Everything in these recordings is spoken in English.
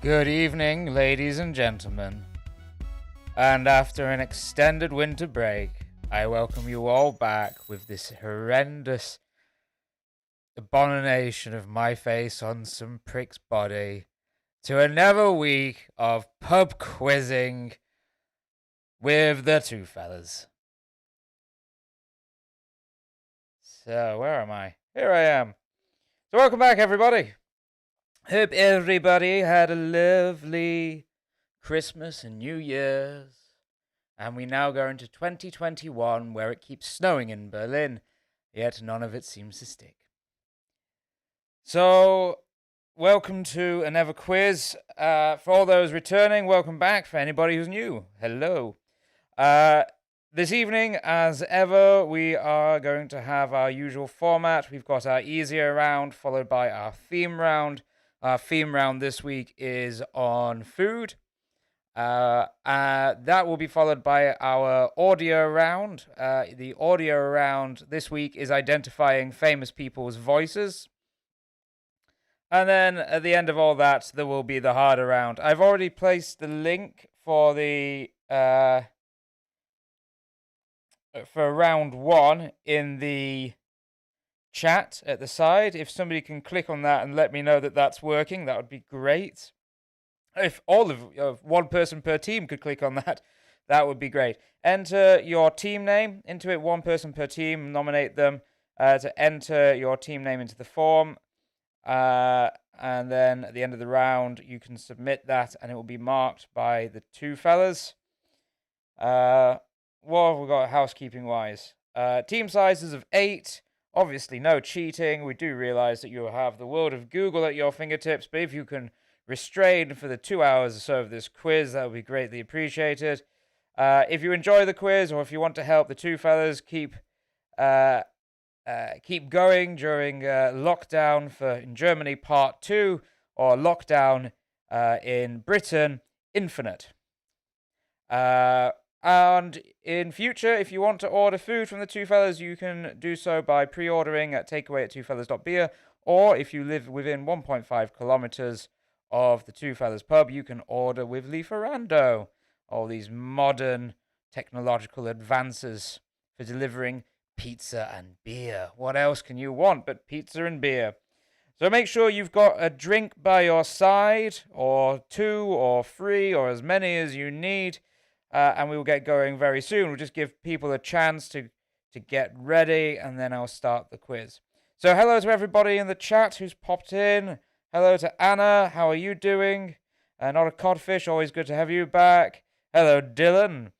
Good evening, ladies and gentlemen. And after an extended winter break, I welcome you all back with this horrendous abomination of my face on some prick's body to another week of pub quizzing with the two fellas. So, where am I? Here I am. So, welcome back, everybody. Hope everybody had a lovely Christmas and New Year's. And we now go into 2021, where it keeps snowing in Berlin, yet none of it seems to stick. So, welcome to another quiz. For all those returning, welcome back. For anybody who's new, hello. This evening, as ever, we are going to have our usual format. We've got our easier round, followed by our theme round. Our theme round this week is on food. That will be followed by our audio round. The audio round this week is identifying famous people's voices. And then at the end of all that, there will be the harder round. I've already placed the link for the for round one in the chat at the side. If somebody can click on that and let me know that that's working, that would be great. If all of one person per team could click on that, that would be great. Enter your team name into it, one person per team, nominate them to enter your team name into the form. And then at the end of the round, you can submit that and it will be marked by the two fellas. What have we got housekeeping wise? Team sizes of 8. Obviously, no cheating. We do realize that you have the world of Google at your fingertips, but if you can restrain for the 2 hours or so of this quiz, that would be greatly appreciated. If you enjoy the quiz, or if you want to help the two fellas keep going during lockdown in Germany part 2, or lockdown in Britain infinite. And in future, if you want to order food from the two fellas, you can do so by pre-ordering at takeaway@twofellas.beer, or if you live within 1.5 kilometers of the Two Fellas pub, you can order with Lieferando. All these modern technological advances for delivering pizza and beer. What else can you want but pizza and beer? So make sure you've got a drink by your side, or 2 or 3 or as many as you need, and we will get going very soon. We'll just give people a chance to get ready, and then I'll start the quiz. So hello to everybody in the chat who's popped in. Hello to Anna, how are you doing? Not a codfish, always good to have you back. Hello, Dylan.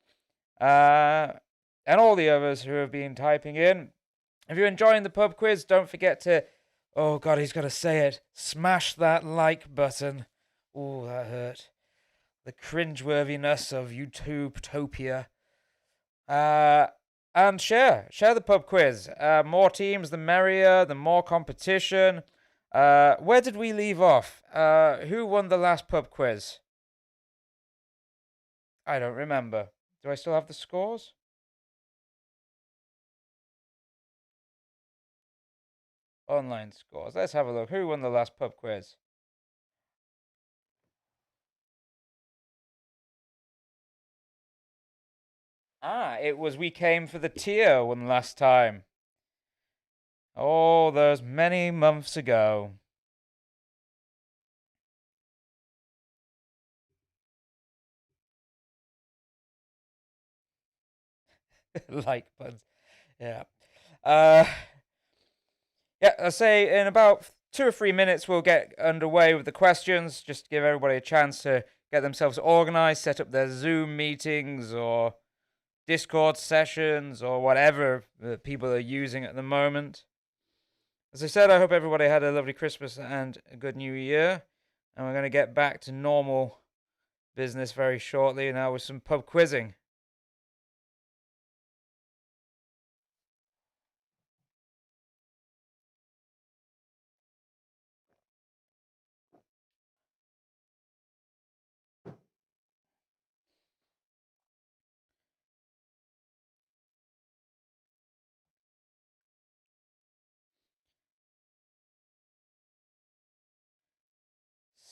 And all the others who have been typing in. If you're enjoying the pub quiz, don't forget to, oh God, he's got to say it, smash that like button. Oh, that hurt. The cringeworthiness of YouTubetopia. And share the pub quiz. More teams, the merrier, the more competition. Where did we leave off? Who won the last pub quiz? I don't remember. Do I still have the scores? Online scores. Let's have a look. Who won the last pub quiz? It was We Came for the Tier one last time. Oh, those many months ago. Like buttons. Yeah. Yeah, I say in about 2 or 3 minutes we'll get underway with the questions. Just to give everybody a chance to get themselves organized, set up their Zoom meetings or Discord sessions or whatever people are using at the moment. As I said, I hope everybody had a lovely Christmas and a good New Year. And we're going to get back to normal business very shortly now with some pub quizzing.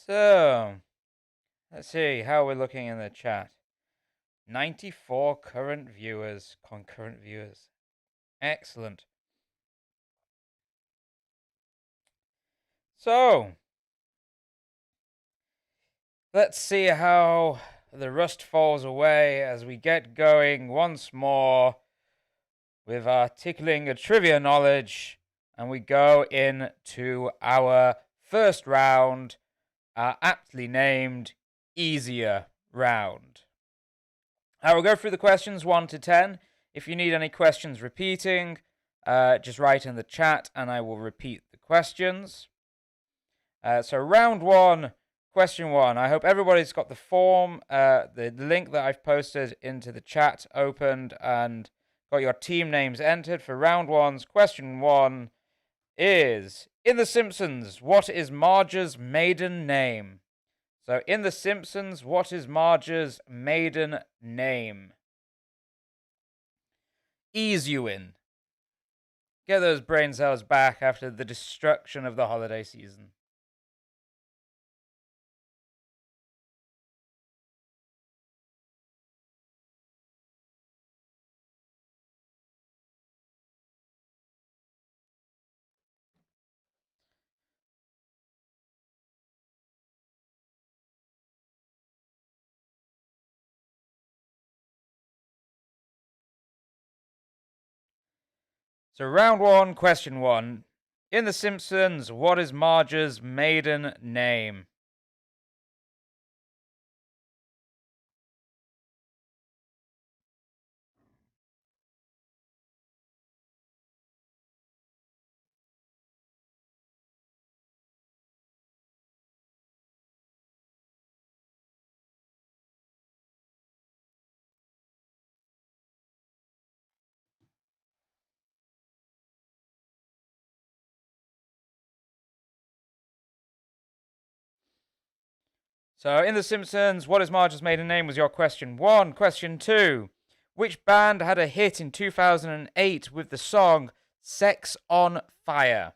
So, Let's see how we're looking in the chat. 94 concurrent viewers. Excellent. So, let's see how the rust falls away as we get going once more with our tickling a trivia knowledge, and we go into our first round, our aptly named easier round. I will go through the questions 1 to 10. If you need any questions repeating, just write in the chat and I will repeat the questions. So round 1, question 1. I hope everybody's got the form, the link that I've posted into the chat opened and got your team names entered for round 1's question 1 is, in The Simpsons, what is Marge's maiden name? So, in The Simpsons, what is Marge's maiden name? Ease you in. Get those brain cells back after the destruction of the holiday season. So, round 1, question 1. In The Simpsons, what is Marge's maiden name? So, in The Simpsons, what is Marge's maiden name was your question 1. Question 2. Which band had a hit in 2008 with the song Sex on Fire?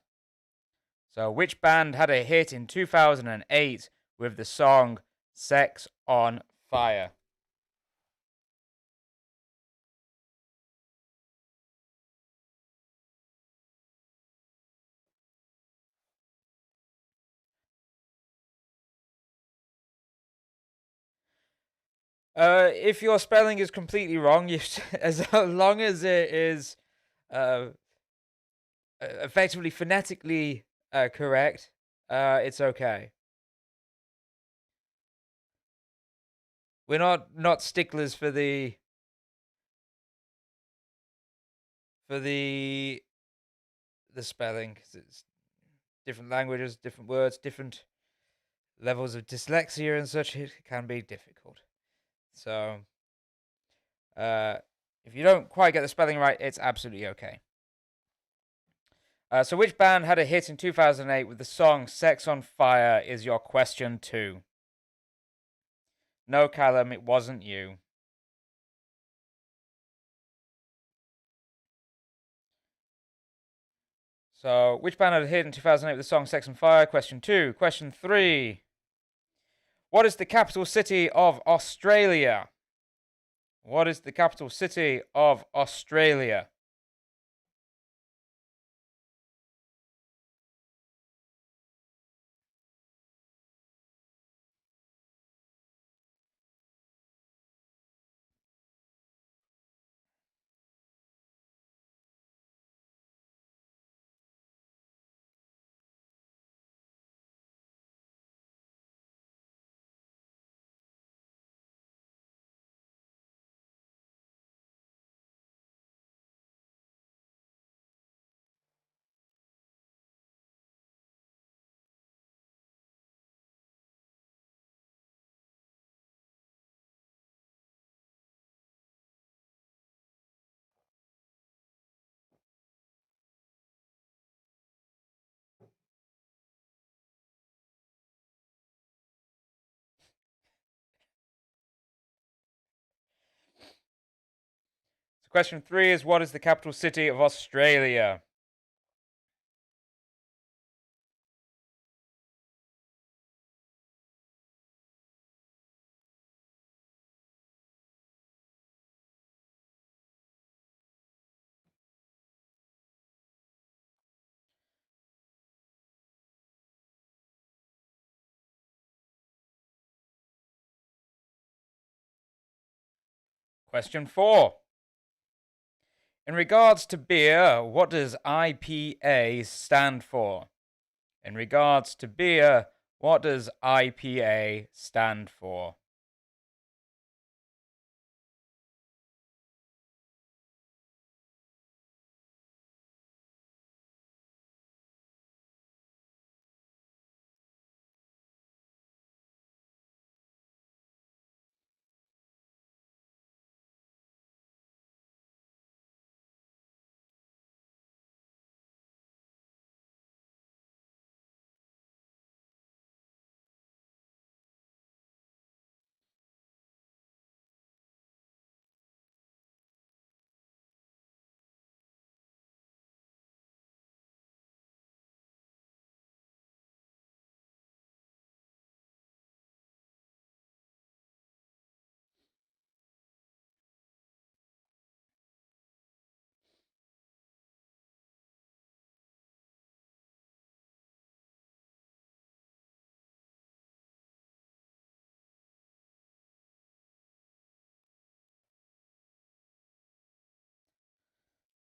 So, which band had a hit in 2008 with the song Sex on Fire? If your spelling is completely wrong, as long as it is effectively phonetically correct, it's okay. We're not sticklers for the spelling, 'cause it's different languages, different words, different levels of dyslexia and such. It can be difficult. So, if you don't quite get the spelling right, it's absolutely okay. So, which band had a hit in 2008 with the song Sex on Fire is your question 2. No, Callum, it wasn't you. So, which band had a hit in 2008 with the song Sex on Fire? Question 2. Question 3. What is the capital city of Australia? What is the capital city of Australia? So, question 3 is, what is the capital city of Australia? Question 4. In regards to beer, what does IPA stand for? In regards to beer, what does IPA stand for?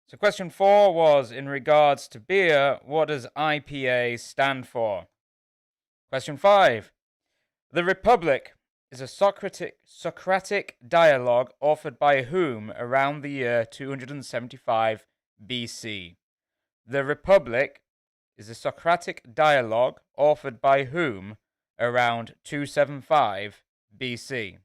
So question 4 was, in regards to beer, what does IPA stand for? Question 5. The Republic is a Socratic dialogue authored by whom around the year 275 BC? The Republic is a Socratic dialogue authored by whom around 275 BC?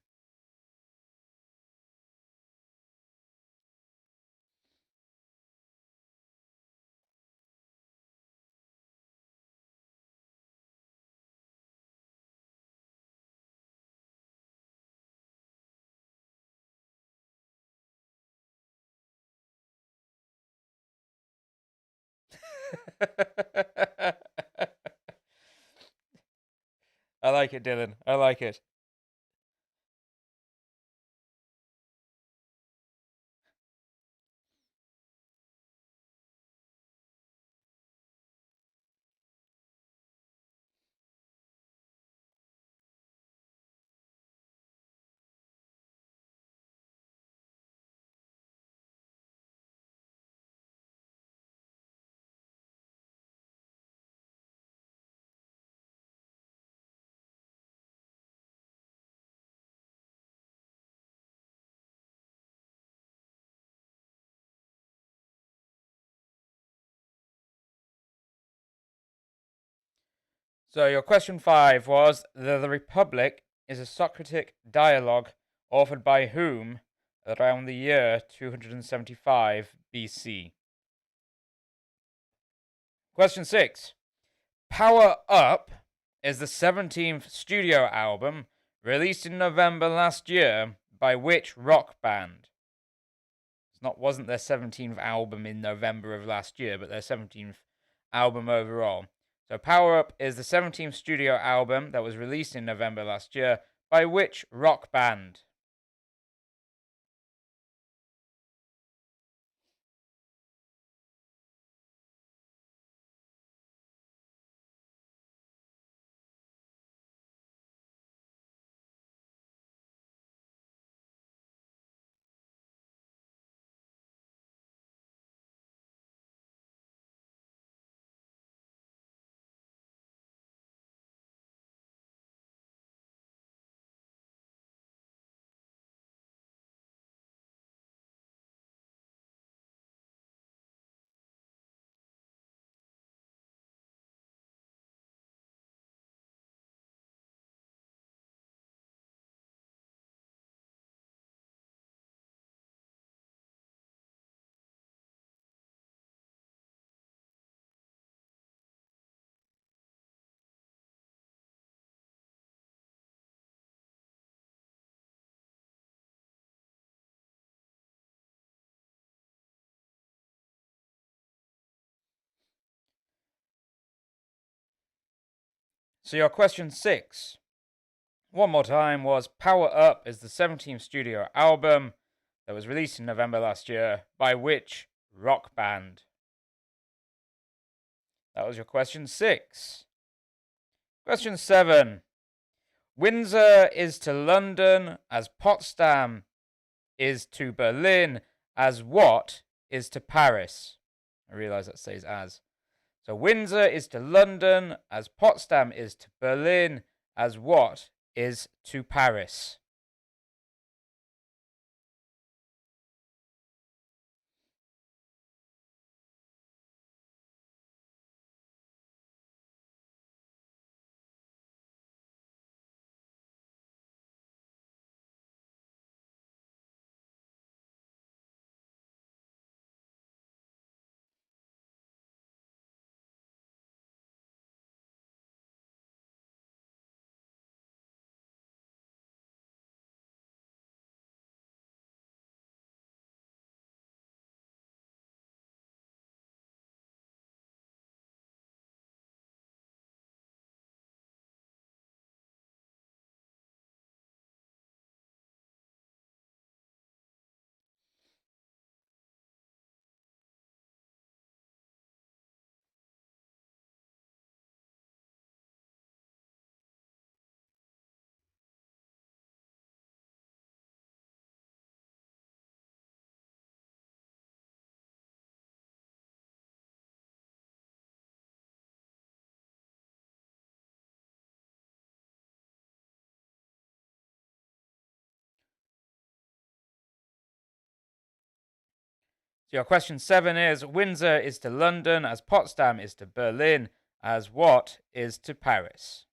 I like it, Dylan. I like it. So your question 5 was, the Republic is a Socratic dialogue authored by whom around the year 275 BC? Question 6. Power Up is the 17th studio album released in November last year by which rock band? Wasn't their 17th album in November of last year, but their 17th album overall. So Power Up is the 17th studio album that was released in November last year by which rock band? So your question 6, one more time, was Power Up is the 17th studio album that was released in November last year by which rock band? That was your question 6. Question 7. Windsor is to London as Potsdam is to Berlin as what is to Paris? I realise that says as. So Windsor is to London as Potsdam is to Berlin as what is to Paris? So your question 7 is Windsor is to London as Potsdam is to Berlin as what is to Paris?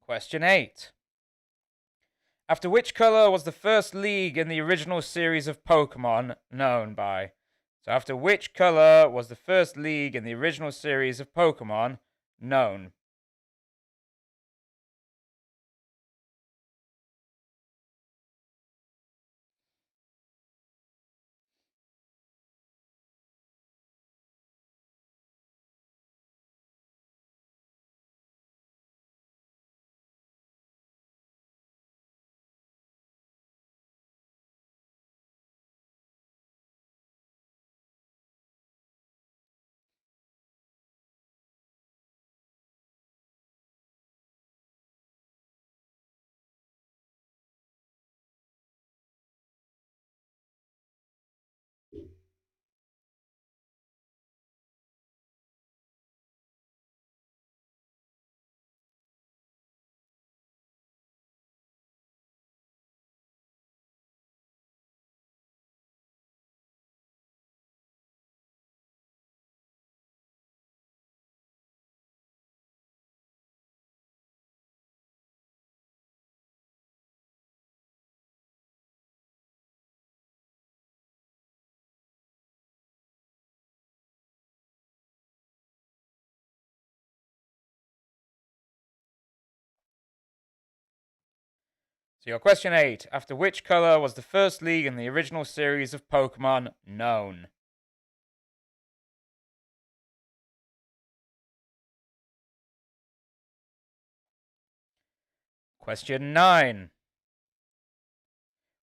Question 8. After which color was the first league in the original series of Pokemon known by? So after which color was the first league in the original series of Pokemon known? So your question 8. After which color was the first league in the original series of Pokemon known? Question 9.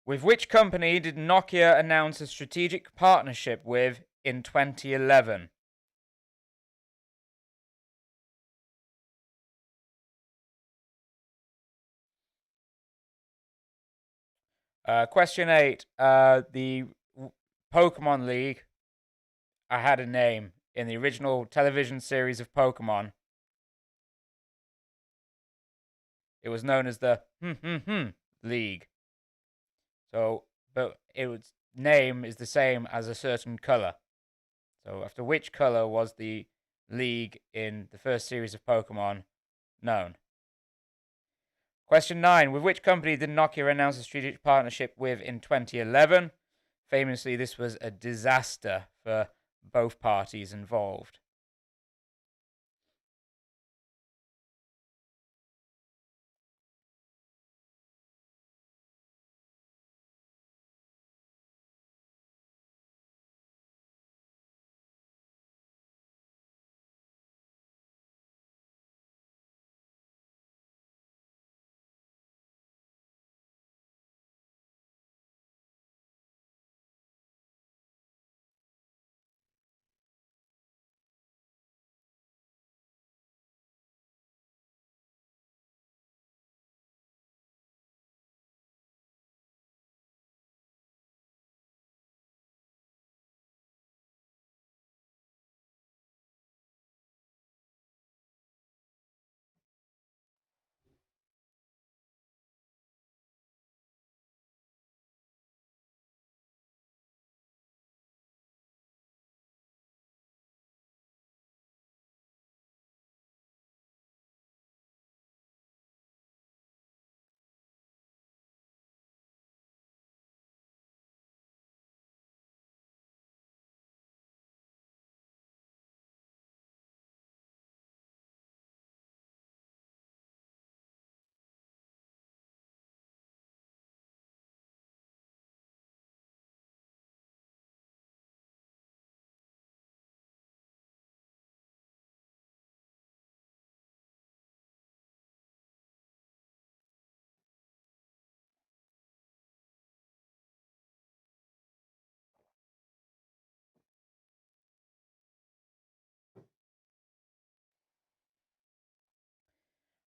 With which company did Nokia announce a strategic partnership with in 2011? Question 8. The Pokemon League had a name in the original television series of Pokemon. It was known as the League. So, but its name is the same as a certain color. So, after which color was the league in the first series of Pokemon known? Question 9. With which company did Nokia announce a strategic partnership with in 2011? Famously, this was a disaster for both parties involved.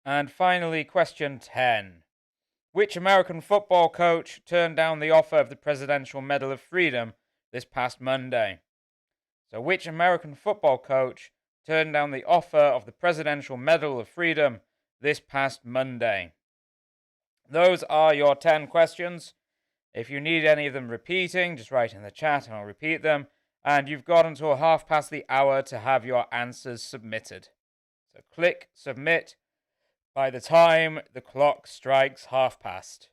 And finally, question 10. Which American football coach turned down the offer of the Presidential Medal of Freedom this past Monday? So, which American football coach turned down the offer of the Presidential Medal of Freedom this past Monday? Those are your 10 questions. If you need any of them repeating, just write in the chat and I'll repeat them. And you've got until half past the hour to have your answers submitted. So click submit by the time the clock strikes half past.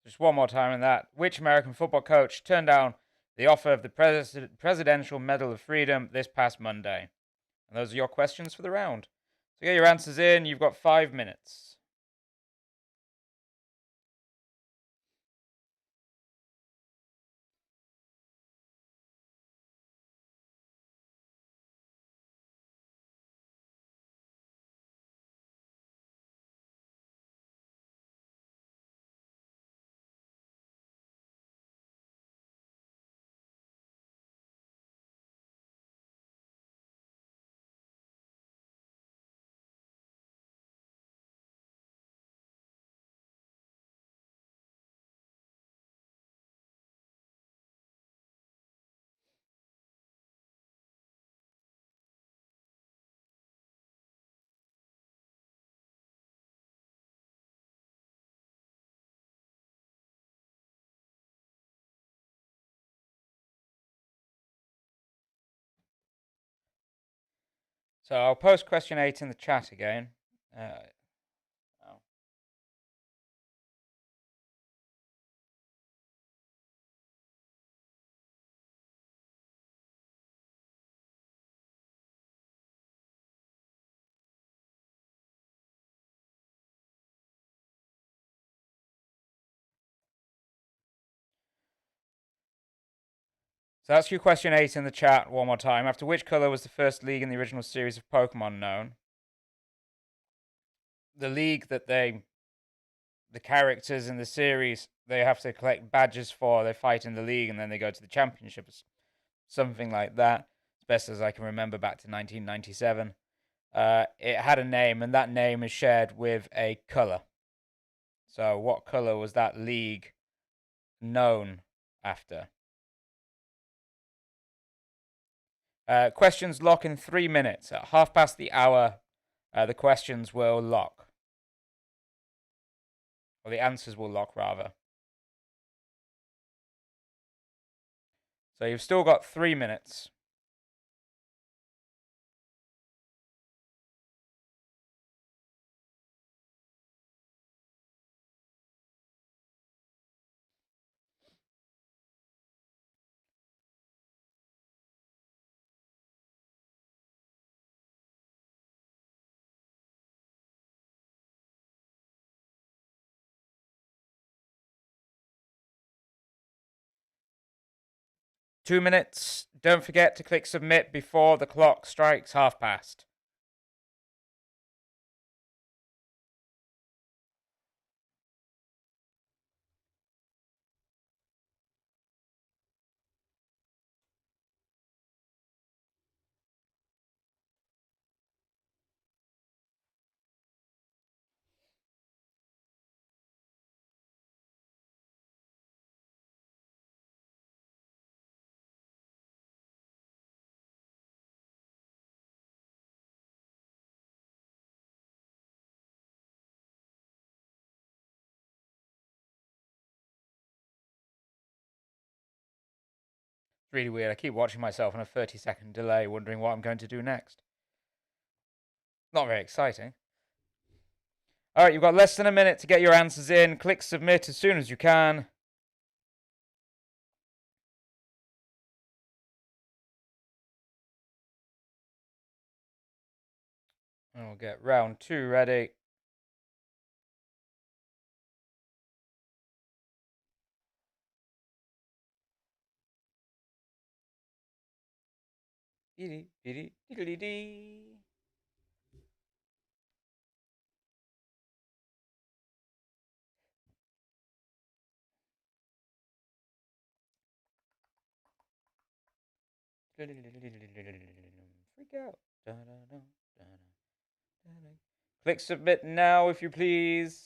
Just one more time on that. Which American football coach turned down the offer of the Presidential Medal of Freedom this past Monday? And those are your questions for the round. So get your answers in. You've got 5 minutes. So I'll post question 8 in the chat again. Oh. So that's your question 8 in the chat one more time. After which color was the first league in the original series of Pokemon known? The league that the characters in the series, they have to collect badges for. They fight in the league and then they go to the championships. Something like that. As best as I can remember back to 1997. It had a name, and that name is shared with a color. So what color was that league known after? Questions lock in 3 minutes. At half past the hour, the questions will lock. Or the answers will lock, rather. So you've still got 3 minutes. Two minutes. Don't forget to click submit before the clock strikes half past. It's really weird. I keep watching myself on a 30-second delay, wondering what I'm going to do next. Not very exciting. All right, you've got less than a minute to get your answers in. Click submit as soon as you can. And we'll get round 2 ready. Freak out. Click submit now, if you please.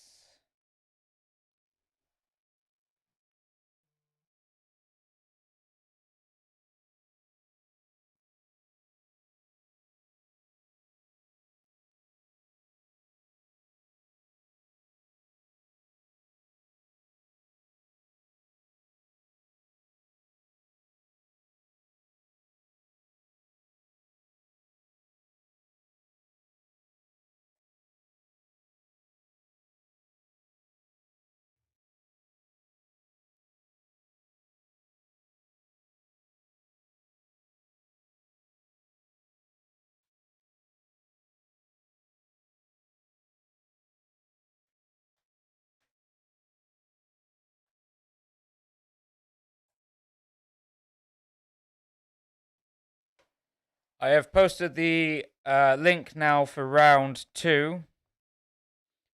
I have posted the link now for round 2.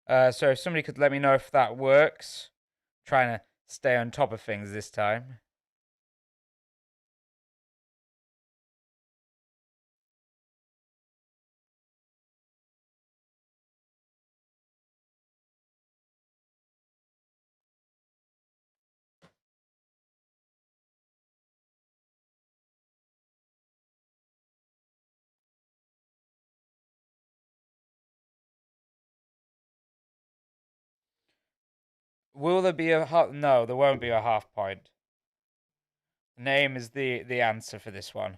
So if somebody could let me know if that works. Trying to stay on top of things this time. Will there be a half? No, there won't be a half point. Name is the answer for this one.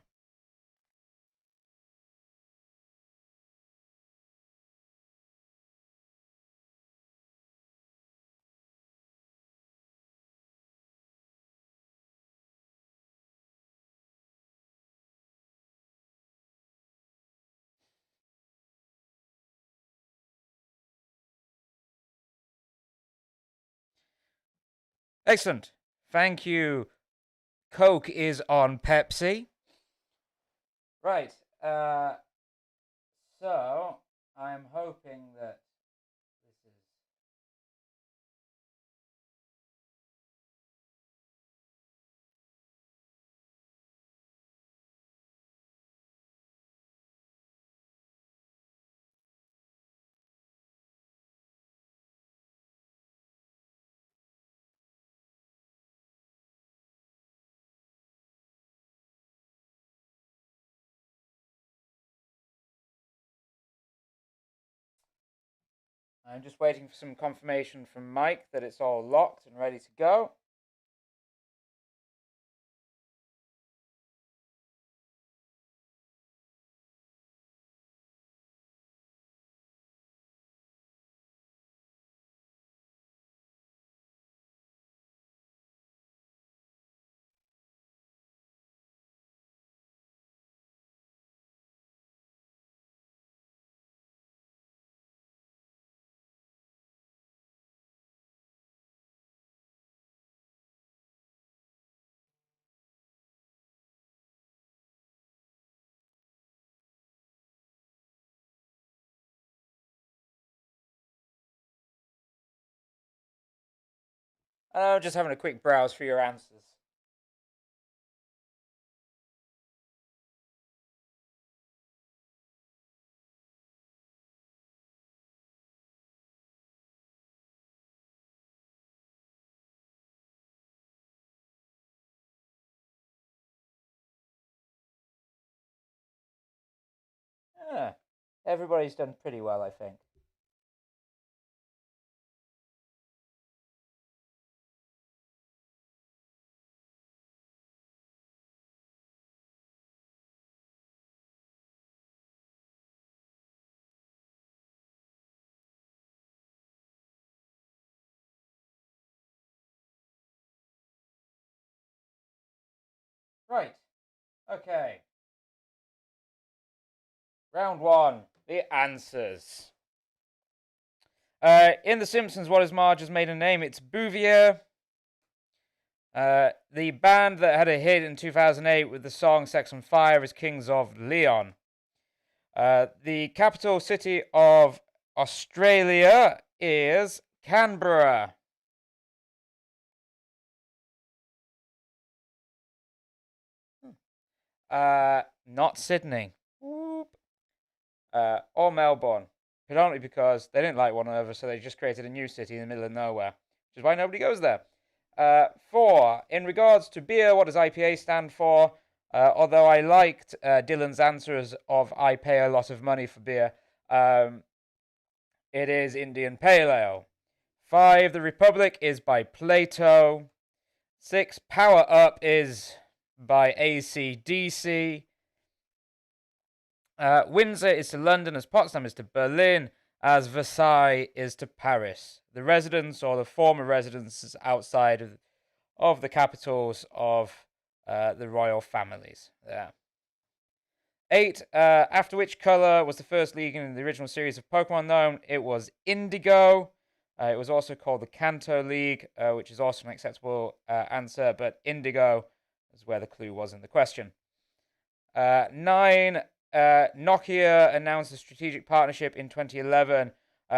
Excellent. Thank you. Coke is on Pepsi. Right. So I'm hoping that this is. I'm just waiting for some confirmation from Mike that it's all locked and ready to go. Oh, just having a quick browse for your answers. Ah, everybody's done pretty well, I think. Right. Okay. Round one. The answers. In The Simpsons, what is Marge's maiden name? It's Bouvier. The band that had a hit in 2008 with the song Sex on Fire is Kings of Leon. The capital city of Australia is Canberra. Not Sydney. Or Melbourne. Predominantly because they didn't like one another, so they just created a new city in the middle of nowhere, which is why nobody goes there. 4. In regards to beer, what does IPA stand for? Although I liked Dylan's answers of I pay a lot of money for beer, it is Indian Pale Ale. 5. The Republic is by Plato. 6. Power Up is by AC/DC. Windsor is to London as Potsdam is to Berlin, as Versailles is to Paris. The residence or the former residences outside of the capitals of the royal families. Yeah. 8. After which color was the first league in the original series of Pokemon known? It was Indigo. It was also called the Kanto League, which is also an acceptable answer, but Indigo is where the clue was in the question. 9. Nokia announced a strategic partnership in 2011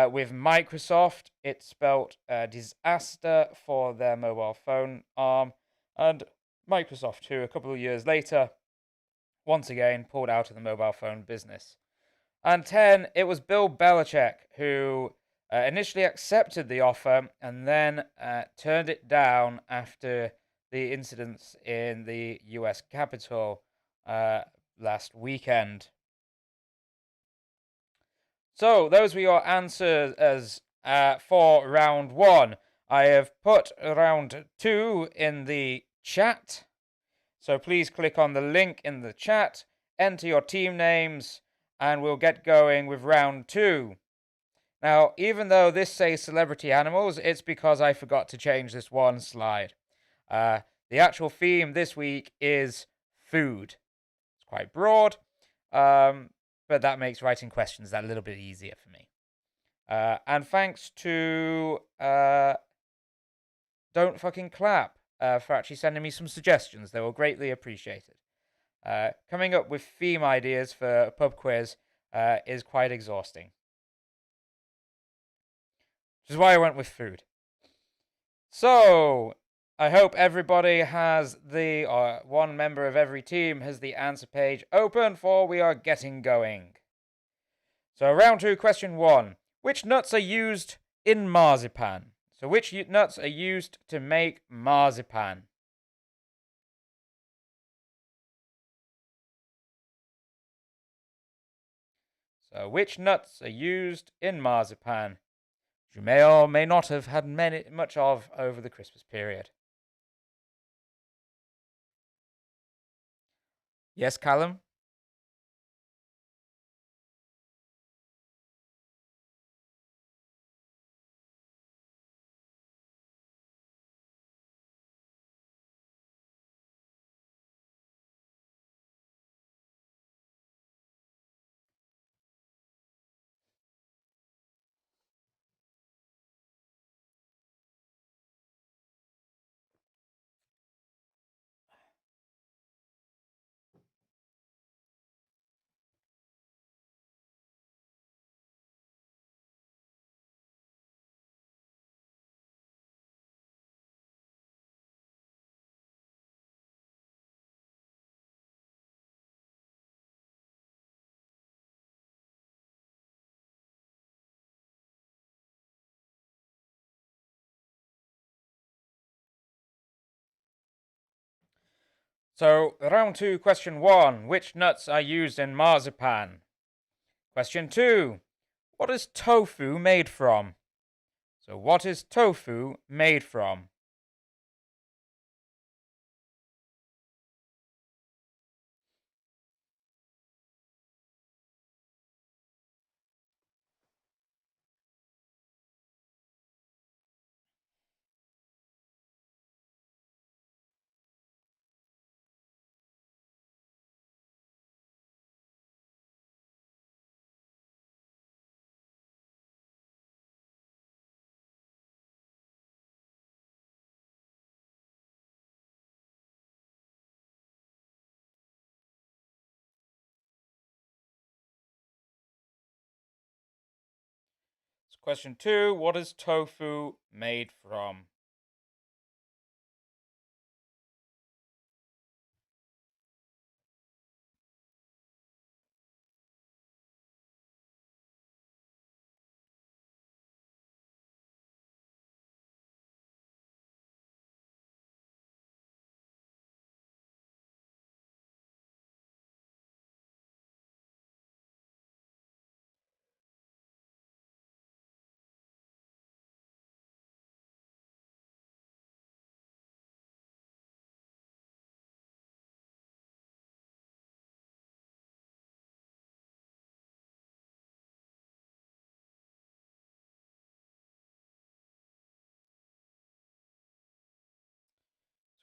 with Microsoft. It spelt disaster for their mobile phone arm. And Microsoft, who a couple of years later, once again, pulled out of the mobile phone business. And 10, it was Bill Belichick who initially accepted the offer and then turned it down after the incidents in the US Capitol last weekend. So those were your answers for round one. I have put round two in the chat. So please click on the link in the chat, enter your team names, and we'll get going with round two. Now, even though this says celebrity animals, it's because I forgot to change this one slide. The actual theme this week is food. It's quite broad, but that makes writing questions that little bit easier for me. And thanks to Don't Fucking Clap for actually sending me some suggestions. They were greatly appreciated. Coming up with theme ideas for a pub quiz is quite exhausting. Which is why I went with food. So, I hope everybody has one member of every team has the answer page open, for we are getting going. So, round two, question 1. Which nuts are used in marzipan? So, which nuts are used to make marzipan? So, which nuts are used in marzipan? You may or may not have had much of over the Christmas period. Yes, Callum? So, round two, question 1. Which nuts are used in marzipan? Question 2. What is tofu made from? So, what is tofu made from? Question 2. What is tofu made from?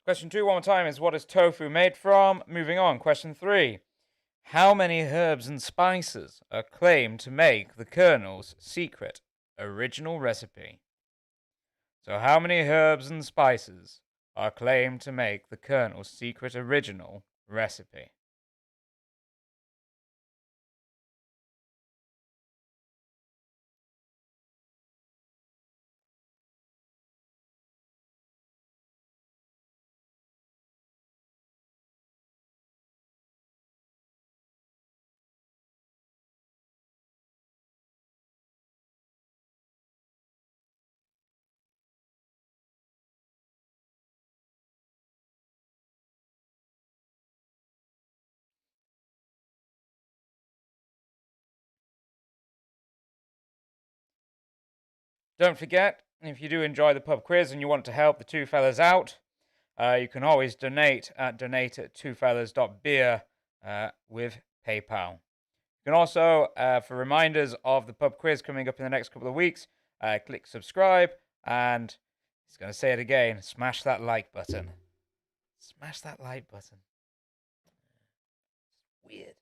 Question 2 one more time is what is tofu made from? Moving on. Question 3. How many herbs and spices are claimed to make the Colonel's secret original recipe? So how many herbs and spices are claimed to make the Colonel's secret original recipe? Don't forget, if you do enjoy the pub quiz and you want to help the two fellas out, you can always donate at donate@twofellas.beer with PayPal. You can also, for reminders of the pub quiz coming up in the next couple of weeks, click subscribe, and he's going to say it again, smash that like button. Smash that like button. It's weird.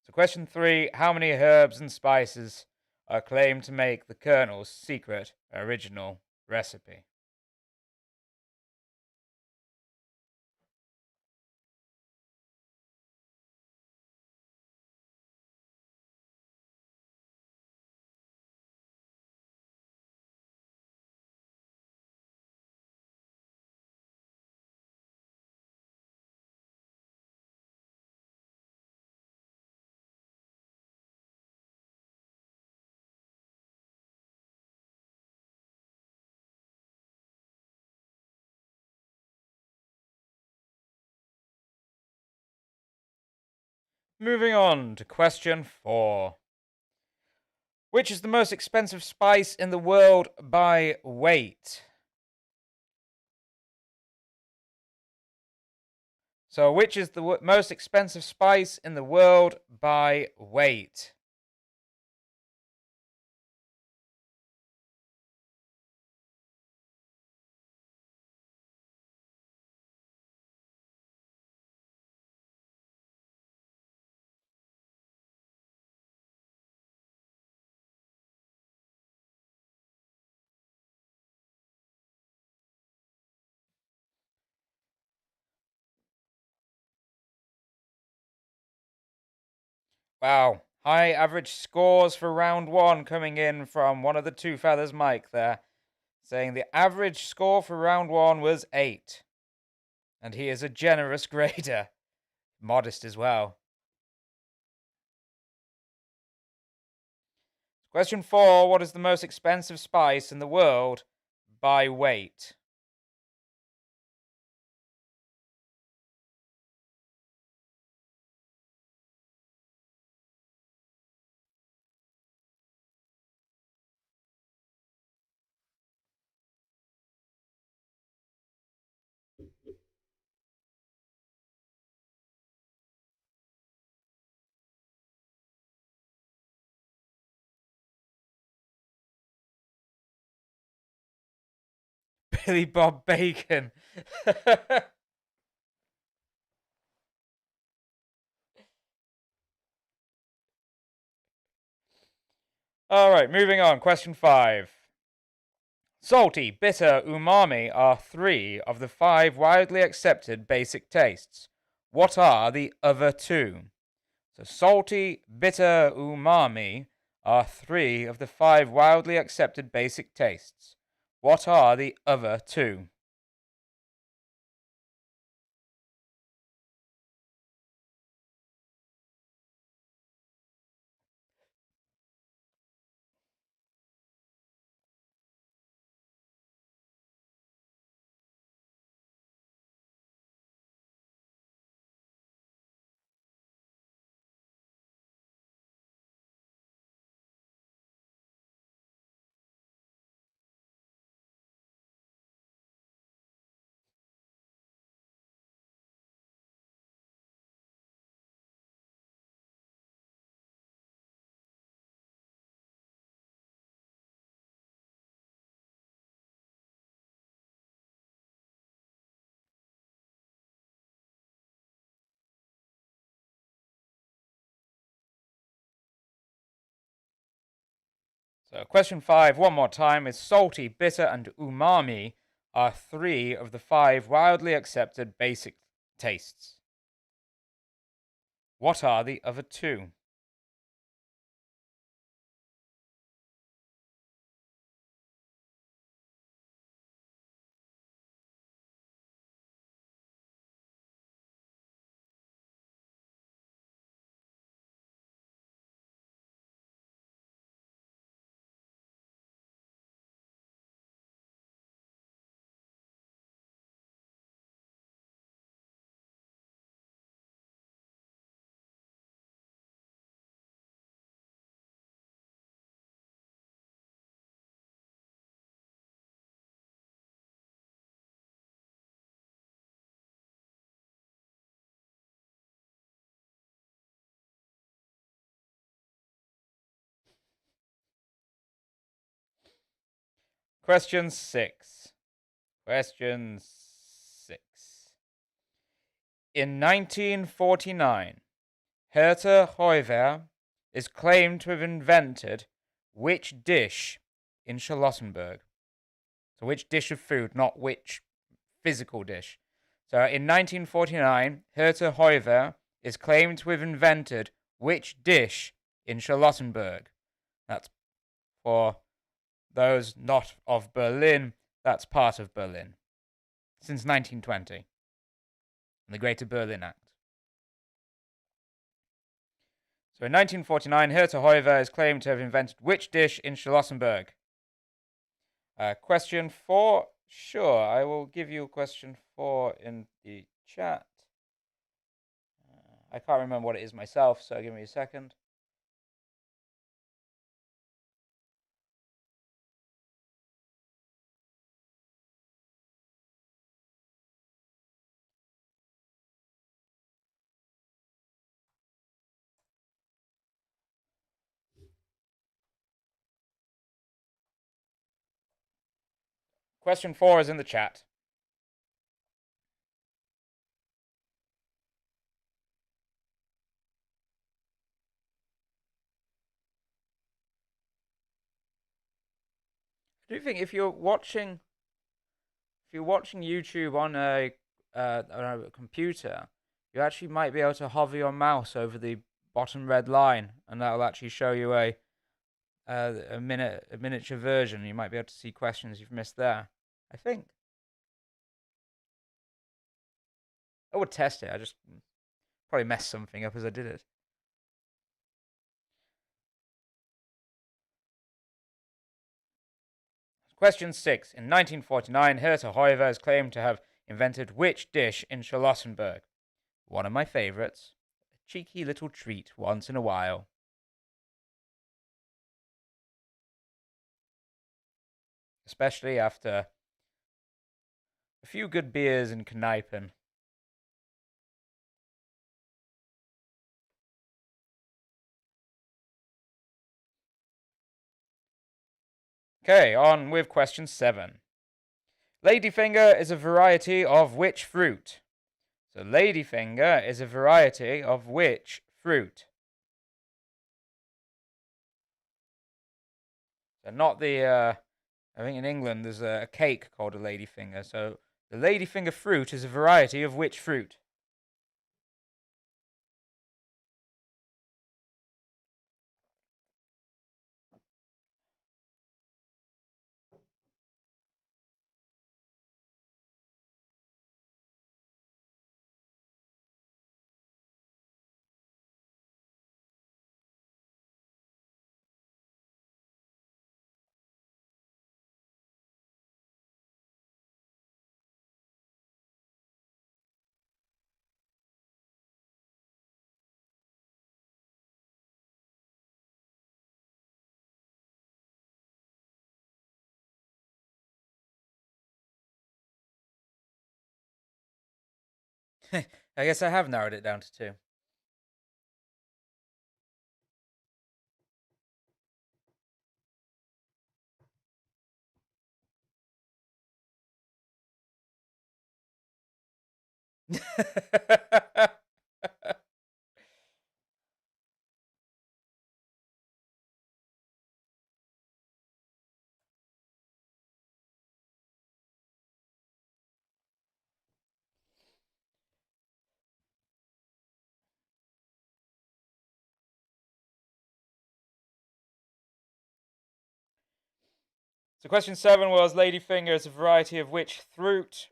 So question 3, how many herbs and spices are claimed to make the Colonel's secret original recipe? Moving on to question 4. Which is the most expensive spice in the world by weight? So, which is the most expensive spice in the world by weight? Wow, high average scores for round 1 coming in from one of the two fellas, Mike, there, saying the average score for round 1 was 8. And he is a generous grader. Modest as well. Question 4. What is the most expensive spice in the world by weight? Billy Bob Bacon. Alright, moving on. Question 5. Salty, bitter, umami are 3 of the 5 widely accepted basic tastes. What are the other 2? So salty, bitter, umami are 3 of the 5 wildly accepted basic tastes. What are the other 2? So, question 5, one more time, is salty, bitter, and umami are 3 of the 5 wildly accepted basic tastes. What are the other 2? Question 6. Question 6. In 1949, Herta Heuver is claimed to have invented which dish in Charlottenburg? So, which dish of food, not which physical dish. So, in 1949, Herta Heuver is claimed to have invented which dish in Charlottenburg? That's for those not of Berlin, that's part of Berlin. Since 1920, the Greater Berlin Act. So in 1949, Herta Heuver is claimed to have invented which dish in Charlottenburg? Question 4. Sure, I will give you question 4 in the chat. I can't remember what it is myself, so give me a second. Question 4 is in the chat. I do think if you're watching YouTube on a computer, you actually might be able to hover your mouse over the bottom red line, and that will actually show you a miniature version. You might be able to see questions you've missed there. I think I would test it. I just probably messed something up as I did it. Question 6. In 1949, Herta Heuver is claimed to have invented which dish in Charlottenburg? One of my favourites. A cheeky little treat once in a while. Especially after a few good beers in Kneipen. Okay, on with question 7. Ladyfinger is a variety of which fruit? So ladyfinger is a variety of which fruit? So not the, I think in England there's a cake called a ladyfinger. So the ladyfinger fruit is a variety of which fruit? I guess I have narrowed it down to two. So question 7 was ladyfinger is a variety of which fruit?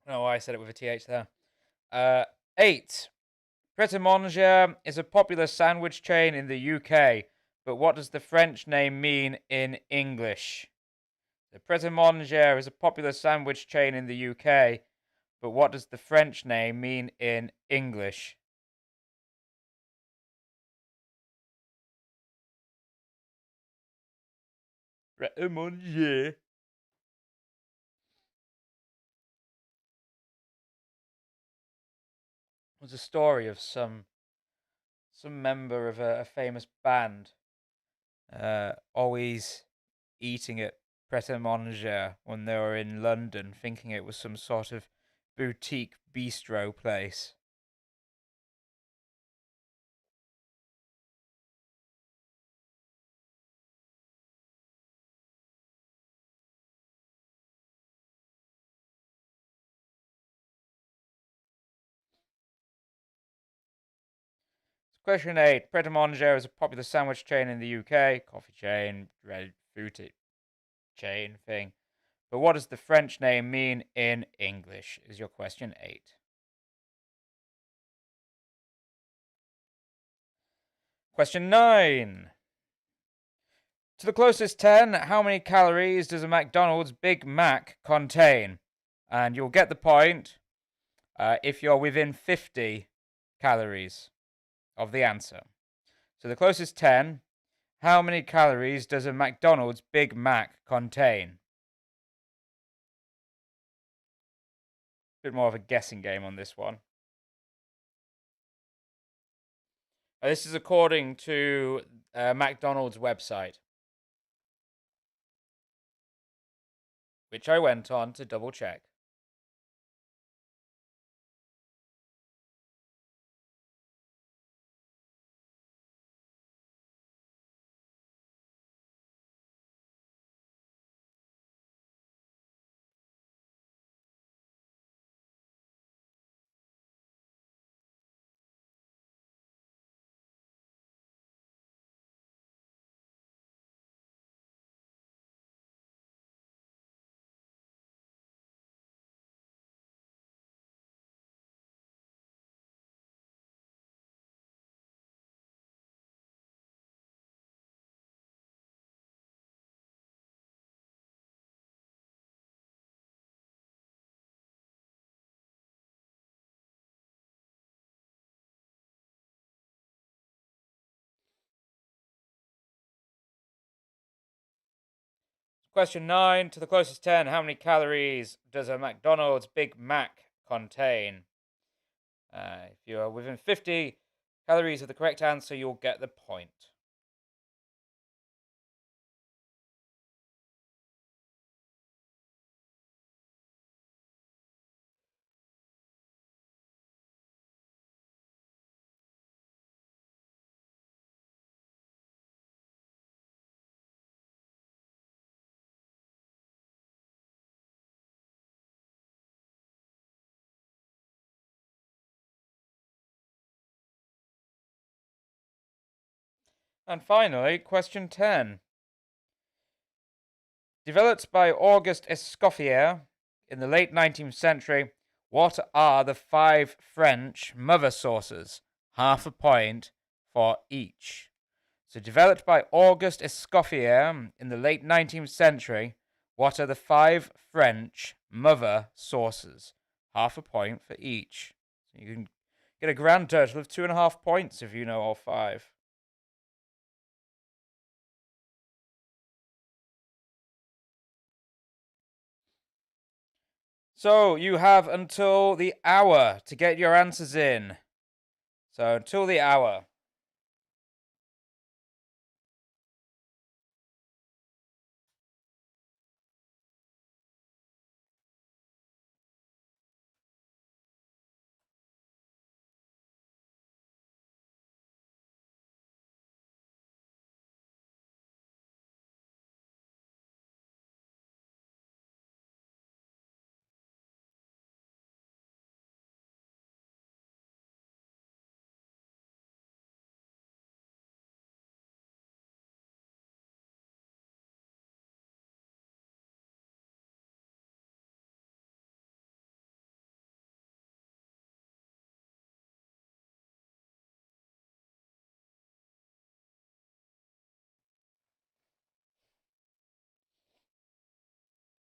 Oh, I said it with a th there. 8. Pret a Manger is a popular sandwich chain in the UK, but what does the French name mean in English? The Pret a Manger is a popular sandwich chain in the UK, but what does the French name mean in English? Pret a Manger was a story of some member of a famous band always eating at Pret a Manger when they were in London, thinking it was some sort of boutique bistro place. Question 8. Pret a Manger is a popular sandwich chain in the UK, coffee chain, red food chain thing. But what does the French name mean in English? Is your question 8. Question 9. To the closest 10, how many calories does a McDonald's Big Mac contain? And you'll get the point if you're within 50 calories of the answer. So the closest 10, how many calories does a McDonald's Big Mac contain? Bit more of a guessing game on this one. This is according to McDonald's website, which I went on to double check. Question 9, to the closest 10, how many calories does a McDonald's Big Mac contain? If you are within 50 calories of the correct answer, you'll get the point. And finally, question 10. Developed by Auguste Escoffier in the late 19th century, what are the 5 French mother sauces? Half a point for each. So, developed by Auguste Escoffier in the late 19th century, what are the 5 French mother sauces? Half a point for each. So you can get a grand total of 2.5 points if you know all 5. So you have until the hour to get your answers in. So until the hour.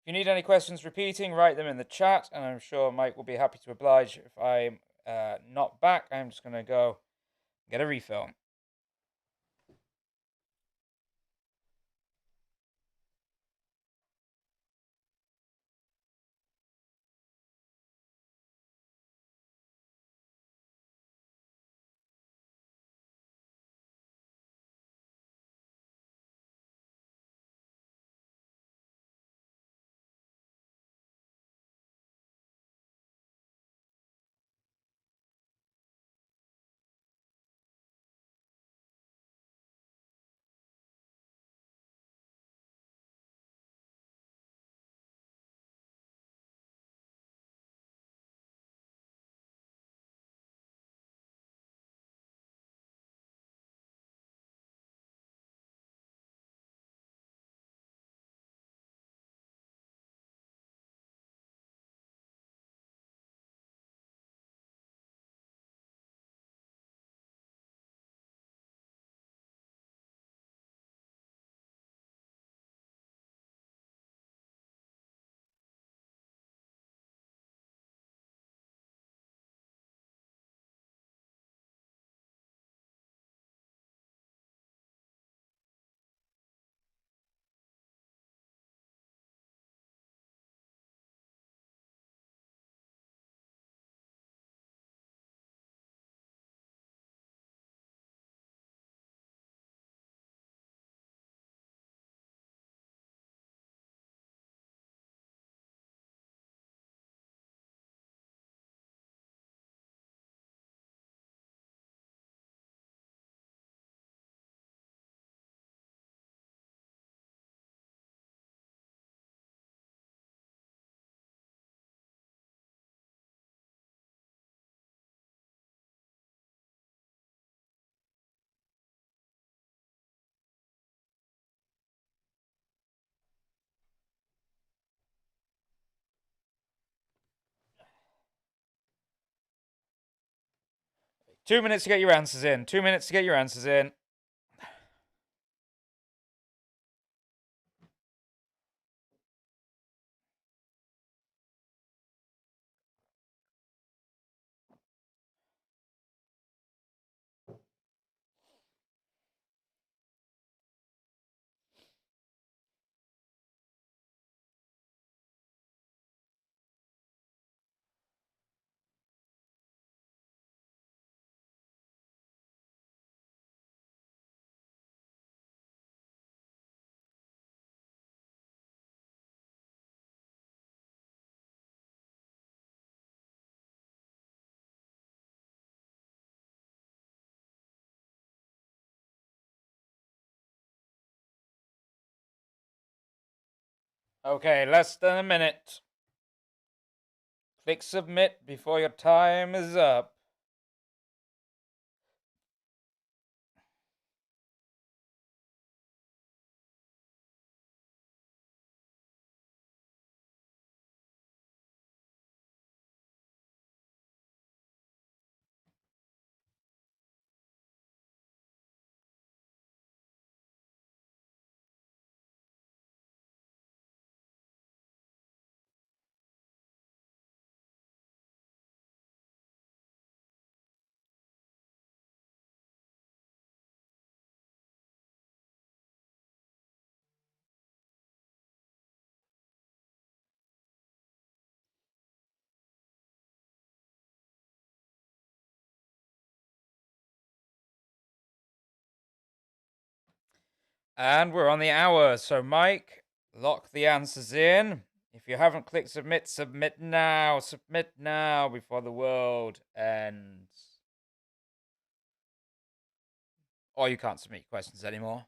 If you need any questions repeating, write them in the chat, and I'm sure Mike will be happy to oblige. If I'm not back, I'm just going to go get a refill. Two minutes to get your answers in. 2 minutes to get your answers in. Okay, less than a minute. Click submit before your time is up. And we're on the hour, so Mike, lock the answers in. If you haven't clicked submit, submit now. Submit now before the world ends. Or you can't submit questions anymore.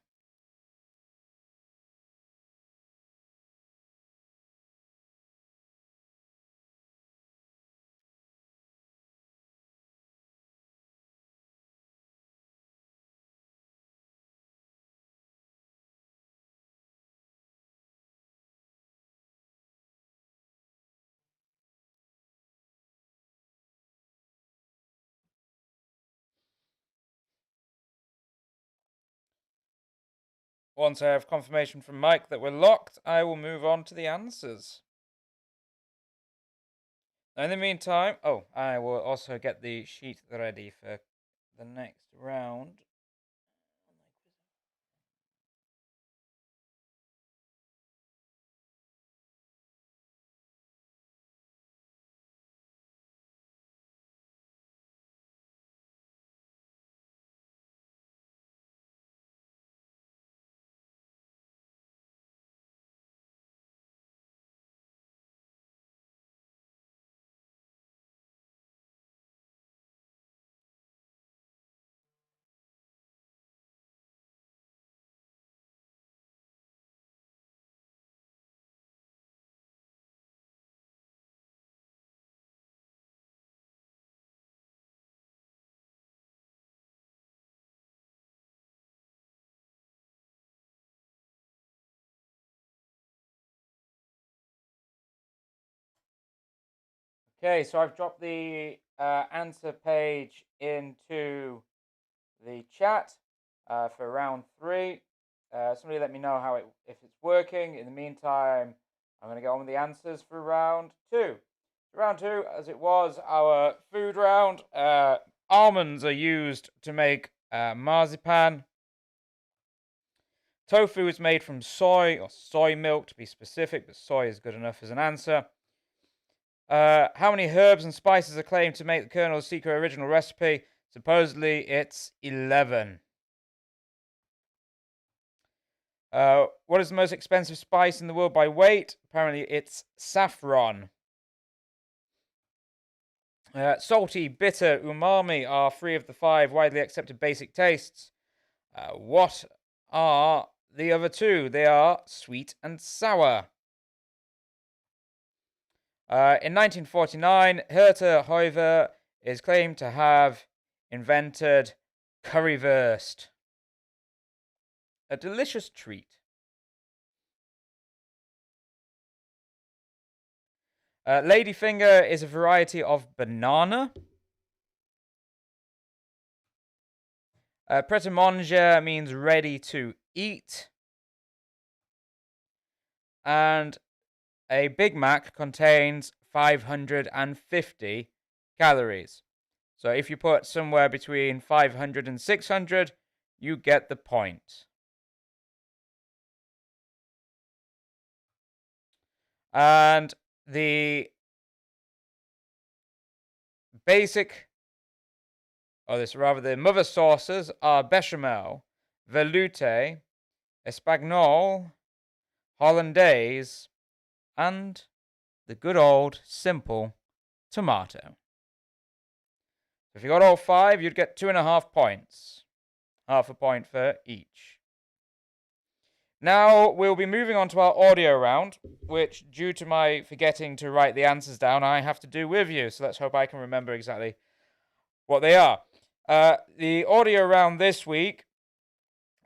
Once I have confirmation from Mike that we're locked, I will move on to the answers. Now, in the meantime, I will also get the sheet ready for the next round. Okay, so I've dropped the answer page into the chat for round 3. Somebody let me know if it's working. In the meantime, I'm going to get on with the answers for round 2. Round 2, as it was our food round, almonds are used to make marzipan. Tofu is made from soy or soy milk, to be specific, but soy is good enough as an answer. How many herbs and spices are claimed to make the Colonel's secret original recipe? Supposedly, it's 11. What is the most expensive spice in the world by weight? Apparently, it's saffron. Salty, bitter, umami are 3 of the 5 widely accepted basic tastes. What are the other 2? They are sweet and sour. In 1949, Herta Hoover is claimed to have invented currywurst, a delicious treat. Ladyfinger is a variety of banana. Pret a manger means ready to eat. And a Big Mac contains 550 calories. So if you put somewhere between 500 and 600, you get the point. And the the mother sauces are bechamel, velouté, espagnole, hollandaise, and the good old simple tomato. If you got all 5, you'd get 2.5 points. Half a point for each. Now we'll be moving on to our audio round, which, due to my forgetting to write the answers down, I have to do with you. So let's hope I can remember exactly what they are. The audio round this week,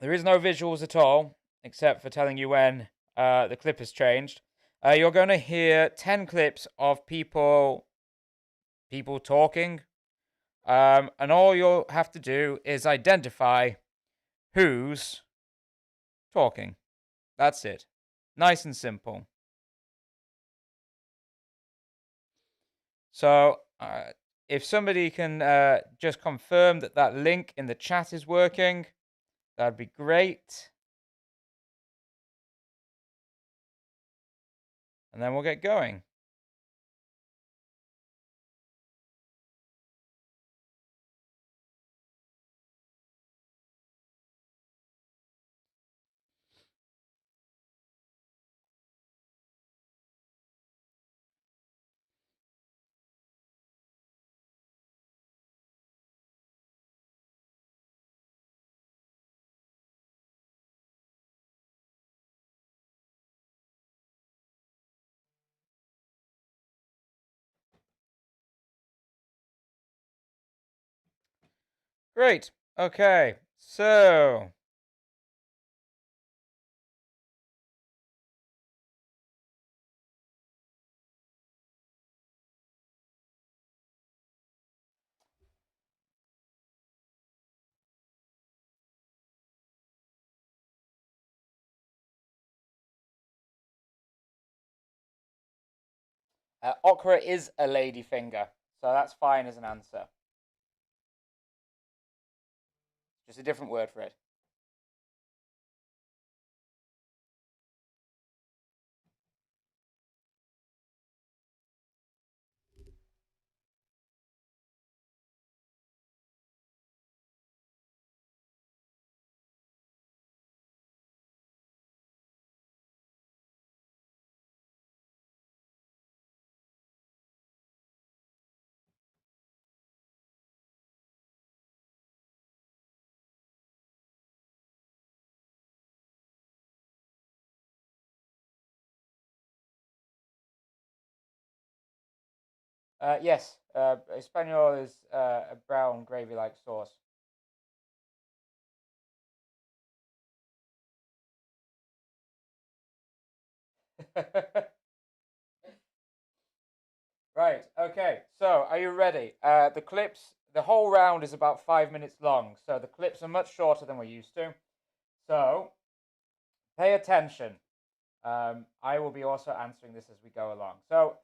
there is no visuals at all, except for telling you when the clip has changed. You're going to hear 10 clips of people talking, and all you'll have to do is identify who's talking. That's it. Nice and simple. So, if somebody can just confirm that link in the chat is working, that'd be great. And then we'll get going. Great. Okay. So. Okra is a ladyfinger, so that's fine as an answer. Just a different word for it. Yes, Espanol is a brown gravy-like sauce. Right, okay, so are you ready? The clips, the whole round is about 5 minutes long, so the clips are much shorter than we're used to. So, pay attention. I will be also answering this as we go along. So,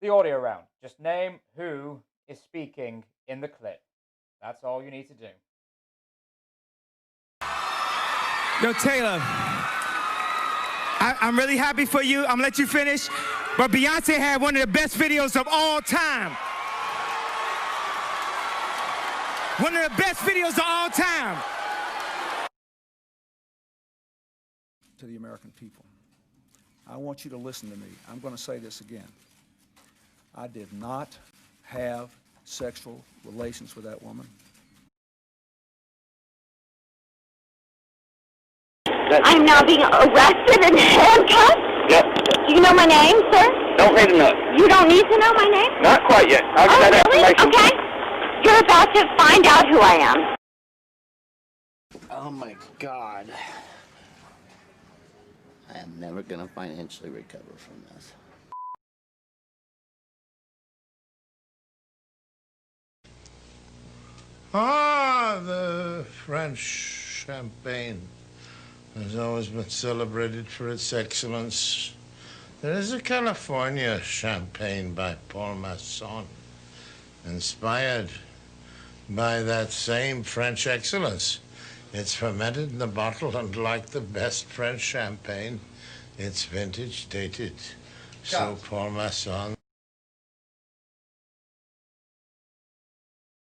the audio round. Just name who is speaking in the clip. That's all you need to do. Yo, Taylor, I'm really happy for you. I'm gonna let you finish. But Beyonce had one of the best videos of all time. One of the best videos of all time. To the American people, I want you to listen to me. I'm going to say this again. I did not have sexual relations with that woman. I'm now being arrested and handcuffed? Yep. Do you know my name, sir? Don't need to know. You don't need to know my name? Not quite yet. I'll get that really? information. Okay. You're about to find out who I am. Oh my God. I am never gonna financially recover from this. The French champagne has always been celebrated for its excellence. There is a California champagne by Paul Masson, inspired by that same French excellence. It's fermented in the bottle, and like the best French champagne, it's vintage dated. So Paul Masson.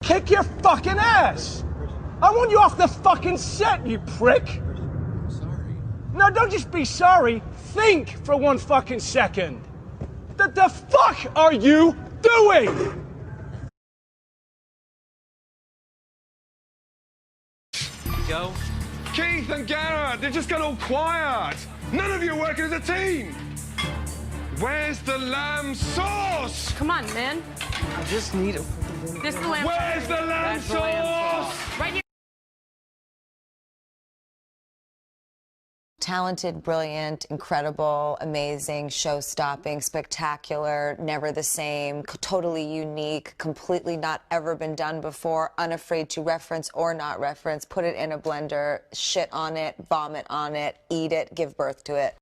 Kick your fucking ass! I want you off the fucking set, you prick! Sorry. No, don't just be sorry. Think for 1 fucking second. The fuck are you doing? Go. Keith and Garrett, they just got all quiet. None of you are working as a team. Where's the lamb sauce? Come on, man. I just need it. This is the lamb Where's sauce. the lamb That's the lamb sauce? Right here. Talented, brilliant, incredible, amazing, show-stopping, spectacular, never the same, totally unique, completely not ever been done before, unafraid to reference or not reference, put it in a blender, shit on it, vomit on it, eat it, give birth to it.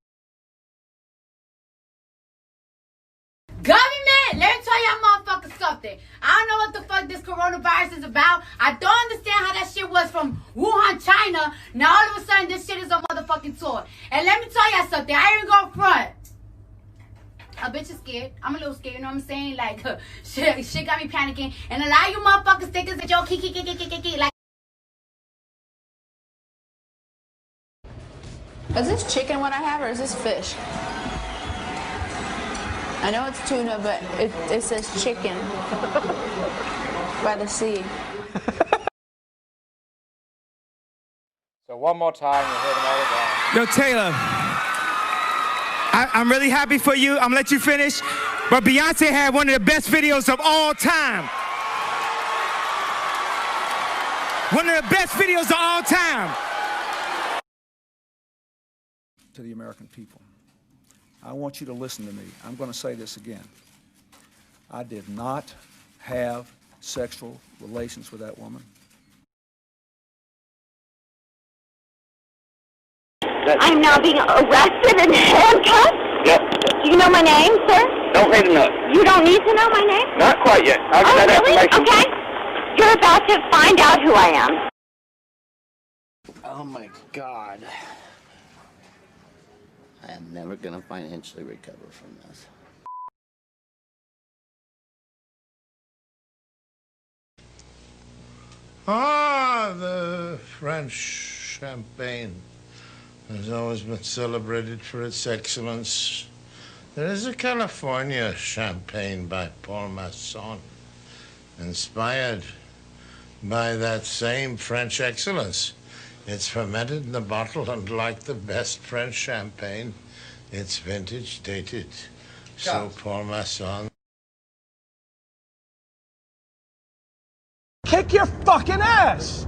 Government, let me tell y'all motherfuckers something. I don't know what the fuck this coronavirus is about. I don't understand how that shit was from Wuhan, China. Now all of a sudden this shit is on motherfucking tour. And let me tell y'all something. I ain't gonna front. A bitch is scared. I'm a little scared, you know what I'm saying? Like, shit got me panicking. And a lot of you motherfuckers think it's a joke. Like, is this chicken what I have, or is this fish? I know it's tuna, but it says chicken by the sea. So one more time, you'll hear them all again. Yo, Taylor, I'm really happy for you. I'm gonna let you finish. But Beyonce had one of the best videos of all time. One of the best videos of all time. To the American people, I want you to listen to me. I'm going to say this again. I did not have sexual relations with that woman. I'm now being arrested and handcuffed? Yep. Do you know my name, sir? Don't need to know. You don't need to know my name? Not quite yet. I'll get that really? information. Okay. You're about to find out who I am. Oh my God. I am never gonna financially recover from this. Ah, the French champagne has always been celebrated for its excellence. There is a California champagne by Paul Masson, inspired by that same French excellence. It's fermented in the bottle, and like the best French champagne, it's vintage dated. So Paul Masson. Kick your fucking ass!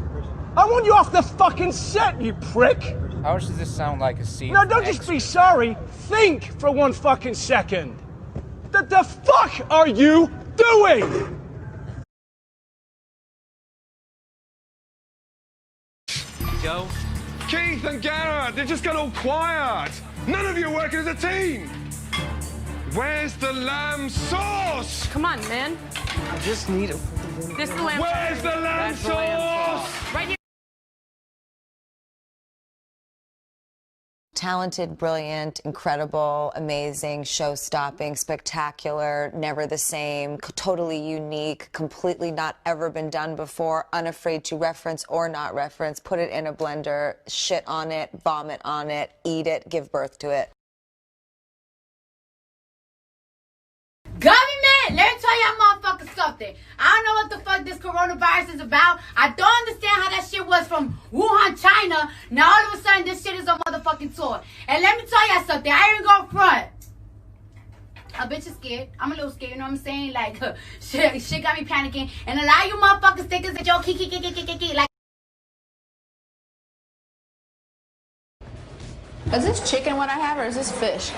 I want you off the fucking set, you prick! How much does this sound like a scene? Now, from don't just be Extras? sorry. Think for one fucking second. The fuck are you doing? Joe? Keith and Garrett, they just got all quiet. None of you are working as a team. Where's the lamb sauce? Come on, man. I just need it. This is the lamb Where's the lamb That's the lamb sauce? Right here. Talented, brilliant, incredible, amazing, show-stopping, spectacular, never the same, totally unique, completely not ever been done before, unafraid to reference or not reference, put it in a blender, shit on it, vomit on it, eat it, give birth to it. Government, let me tell y'all motherfuckers something. I don't know what the fuck this coronavirus is about. I don't understand how that shit was from Wuhan, China. Now all of a sudden this shit is on motherfucking tour. And let me tell y'all something. I ain't gonna front. A bitch is scared. I'm a little scared, you know what I'm saying? Like, shit got me panicking. And a lot of you motherfuckers think it's a joke. Like, Is this chicken what I have, or is this fish?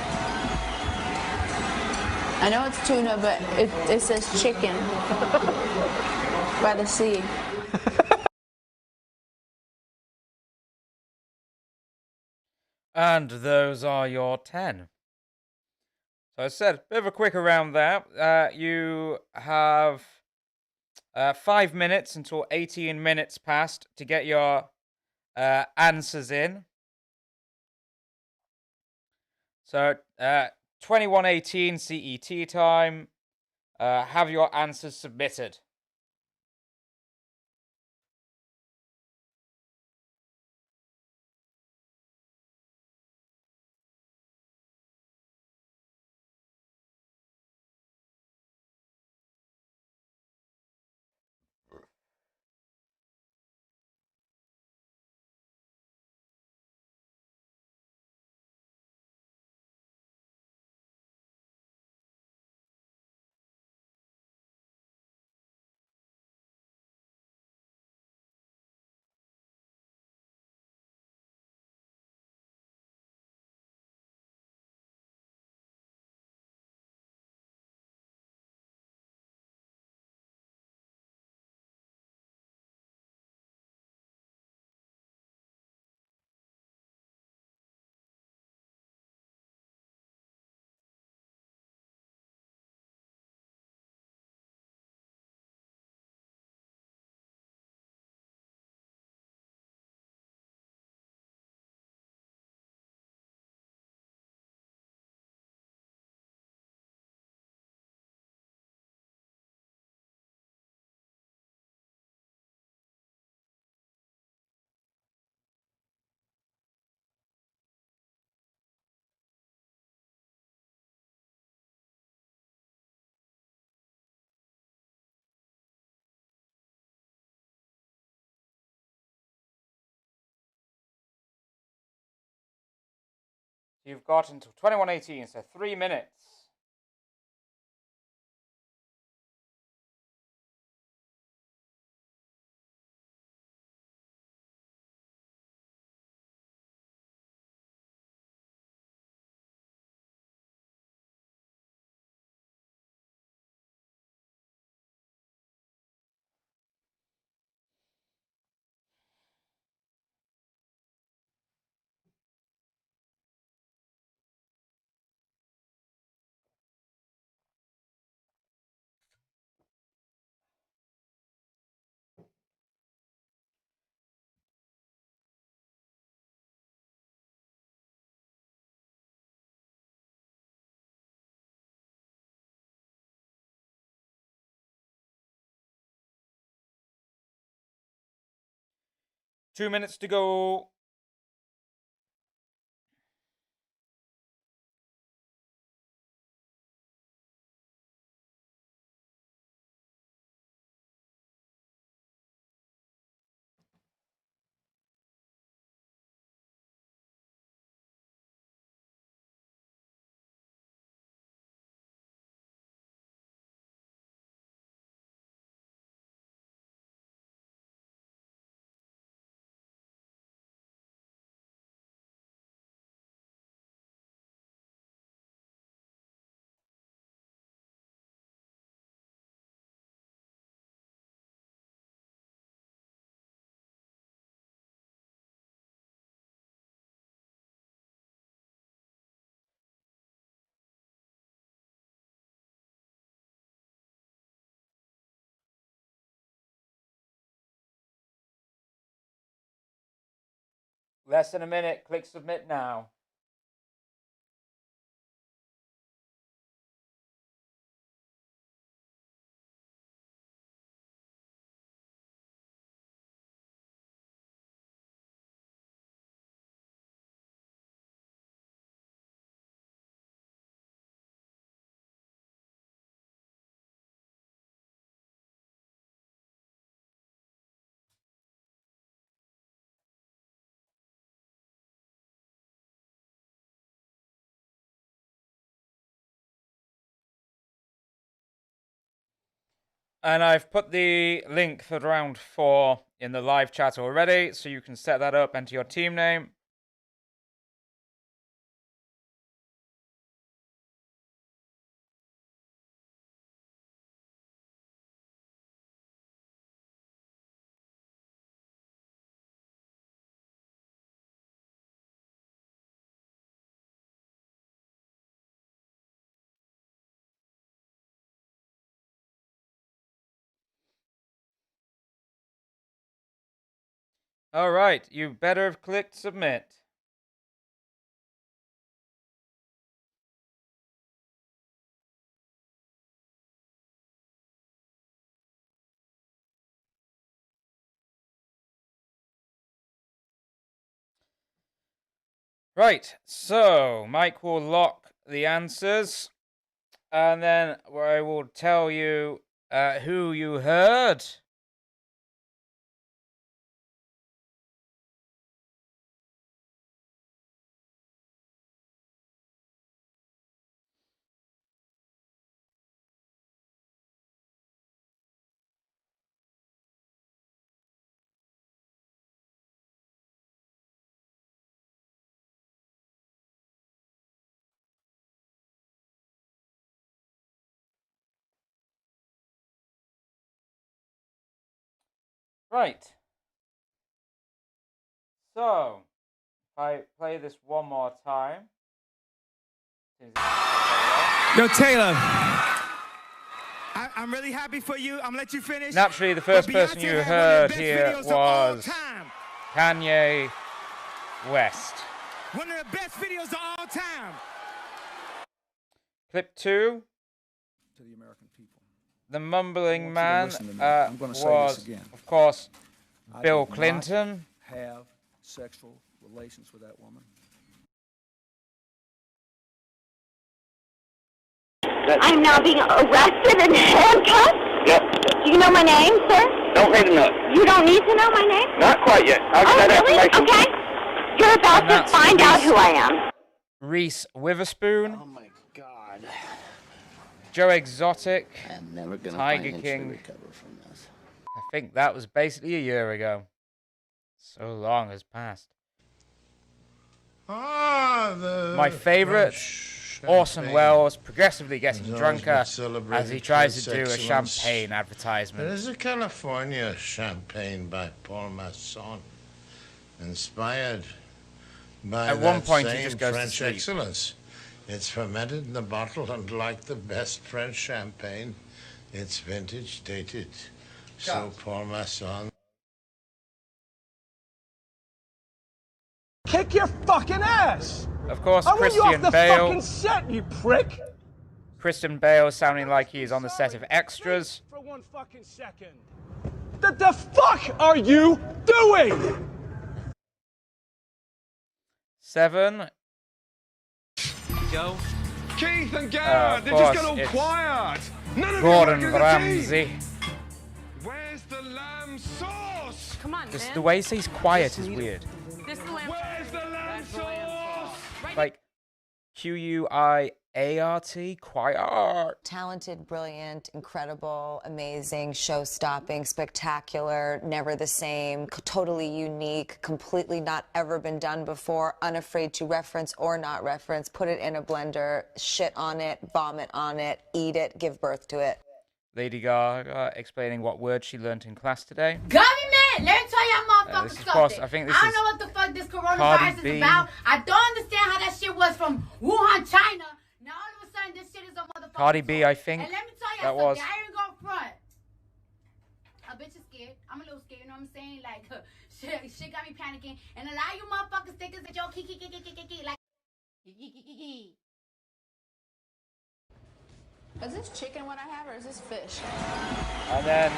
I know it's tuna, but it says chicken by the sea. And those are your 10. So I said, a bit of a quick around there. You have 5 minutes until 18 minutes passed to get your answers in. So 21:18 CET time. Have your answers submitted. You've got until 21:18, so 3 minutes. 2 minutes to go. Less than a minute. Click submit now. And I've put the link for round 4 in the live chat already, so you can set that up, enter your team name. All right, you better have clicked submit. Right, so Mike will lock the answers, and then I will tell you who you heard. Right. So, if I play this one more time. Yo, Taylor. I'm really happy for you. I'm gonna let you finish. Naturally, the first person you heard here was Kanye West. One of the best videos of all time. Clip 2. To the American people. The mumbling man I'm going to say was, this again. of course, I Bill did not Clinton. have sexual relations with that woman. I'm now being arrested and handcuffed? Yep. Do you know my name, sir? Don't need to know. You don't need to know my name? Not quite yet. I'll get that really? information. Okay. You're about And to that's find out who I am. Reese Witherspoon. Oh my God. Joe Exotic. I'm never gonna Tiger financially King. recover from this. I think that was basically a year ago. So long has passed. My favorite, Orson Welles, progressively getting drunker as he tries to do a champagne advertisement. There is a California champagne by Paul Masson, inspired by At one that point, he same just goes to French sleep. excellence. It's fermented in the bottle, and like the best French champagne, it's vintage dated. So Paul Masson. Kick your fucking ass. Of course, I want you off Christian the Bale. fucking set, you prick. Christian Bale sounding like he's on the set of Extras. For 1 fucking second. The fuck are you doing? 7. Joe. Keith and Garrett, they're just got all quiet. None of Gordon you are working as a Ramsay. team. Where's the lamb sauce? Come on, Just man. the way he says quiet is weird. This is the lamb. Where's the lamb sauce? Like Q-U-I-A-R-T, quiet. Talented, brilliant, incredible, amazing, show-stopping, spectacular, never the same, totally unique, completely not ever been done before, unafraid to reference or not reference, put it in a blender, shit on it, vomit on it, eat it, give birth to it. Lady Gaga explaining what word she learnt in class today. Government, let me tell y'all motherfuckers this is something. course- I think this I don't is know what the fuck this Cardi coronavirus B. is about. I don't understand how that shit was from Wuhan, China. Now all of a sudden this shit is a motherfucking Cardi B, tour. I think And let me tell that y'all was. something. I ain't gonna front. A bitch is scared. I'm a little scared, you know what I'm saying? Like, shit got me panicking. And a lot of you motherfuckers think it's a joke. Like, Is this chicken what I have, or is this fish? And then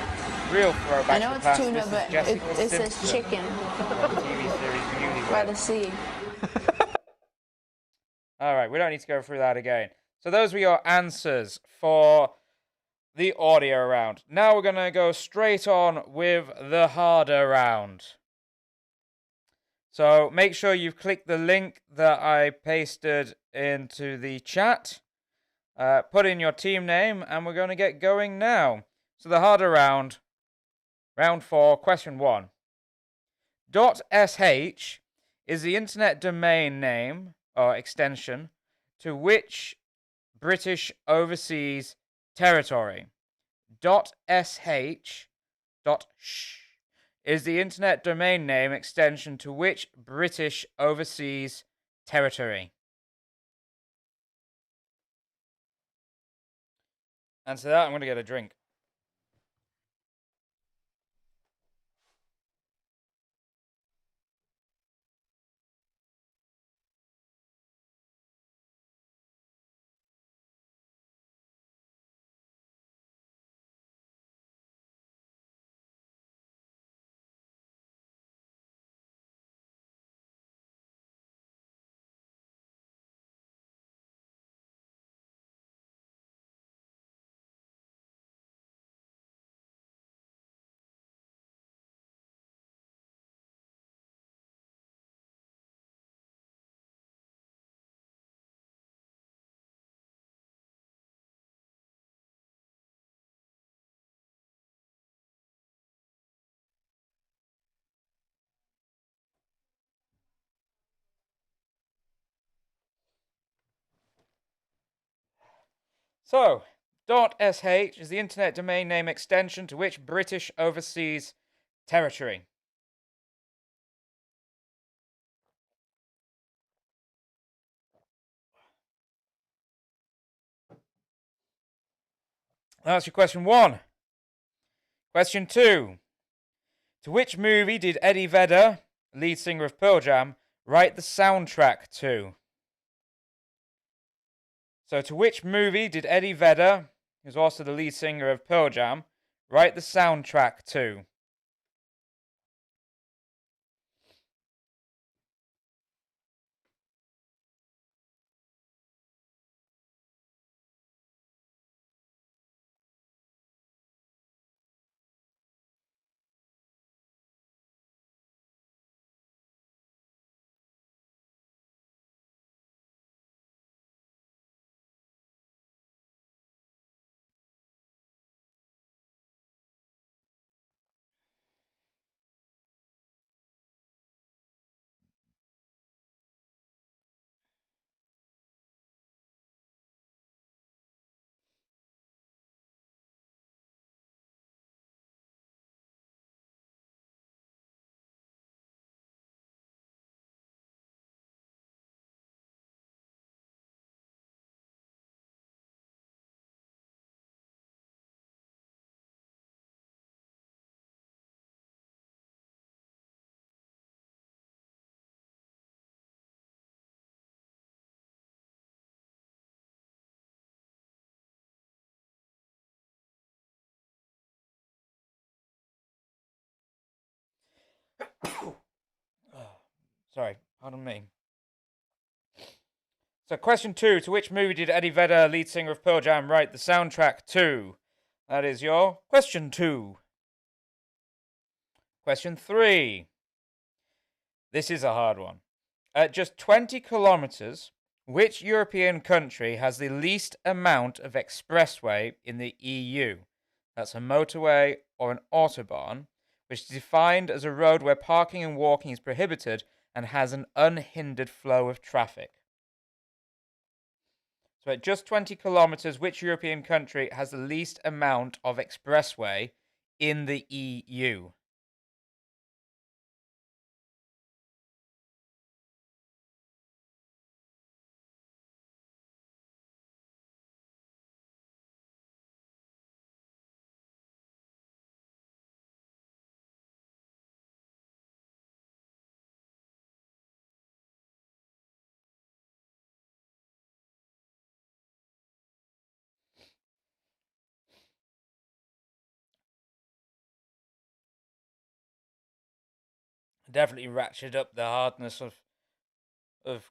real throwback I know to the it's past. tuna, This is but Jessica it says Simpson chicken from the TV series by Newlywed. the sea. All right, we don't need to go through that again. So those were your answers for the audio round. Now we're going to go straight on with the harder round. So make sure you've clicked the link that I pasted into the chat. Put in your team name, and we're going to get going now. So the harder round, round 4, question 1. .sh is the internet domain name or extension to which British overseas territory? .sh is the internet domain name extension to which British overseas territory? Answer that, I'm going to get a drink. So, .sh is the internet domain name extension to which British overseas territory? That's your question 1. Question 2. To which movie did Eddie Vedder, lead singer of Pearl Jam, write the soundtrack to? So, to which movie did Eddie Vedder, who's also the lead singer of Pearl Jam, write the soundtrack to? Sorry, pardon me. So question 2, to which movie did Eddie Vedder, lead singer of Pearl Jam, write the soundtrack to? That is your question 2. Question 3. This is a hard one. At just 20 kilometers, which European country has the least amount of expressway in the EU? That's a motorway or an autobahn, which is defined as a road where parking and walking is prohibited and has an unhindered flow of traffic. So at just 20 kilometers, which European country has the least amount of expressway in the EU? Definitely ratcheted up the hardness of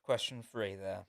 question 3 there.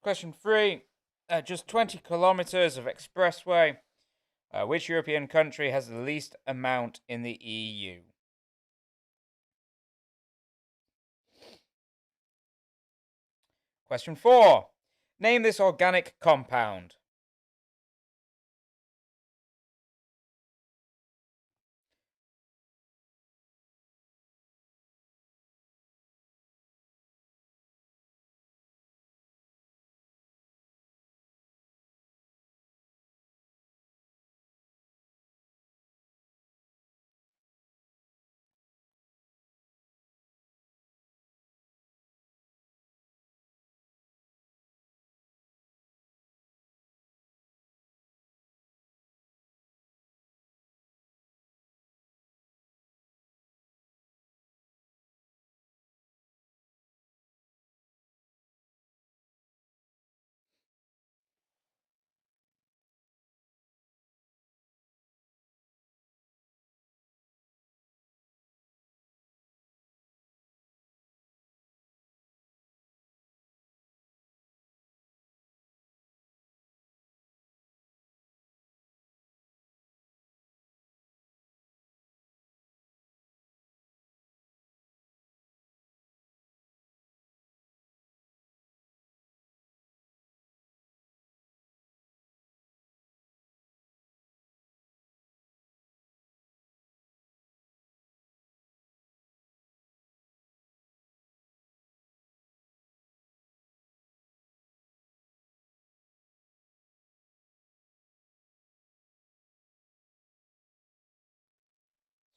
Question 3. Just 20 kilometers of expressway. Which European country has the least amount in the EU? Question 4. Name this organic compound.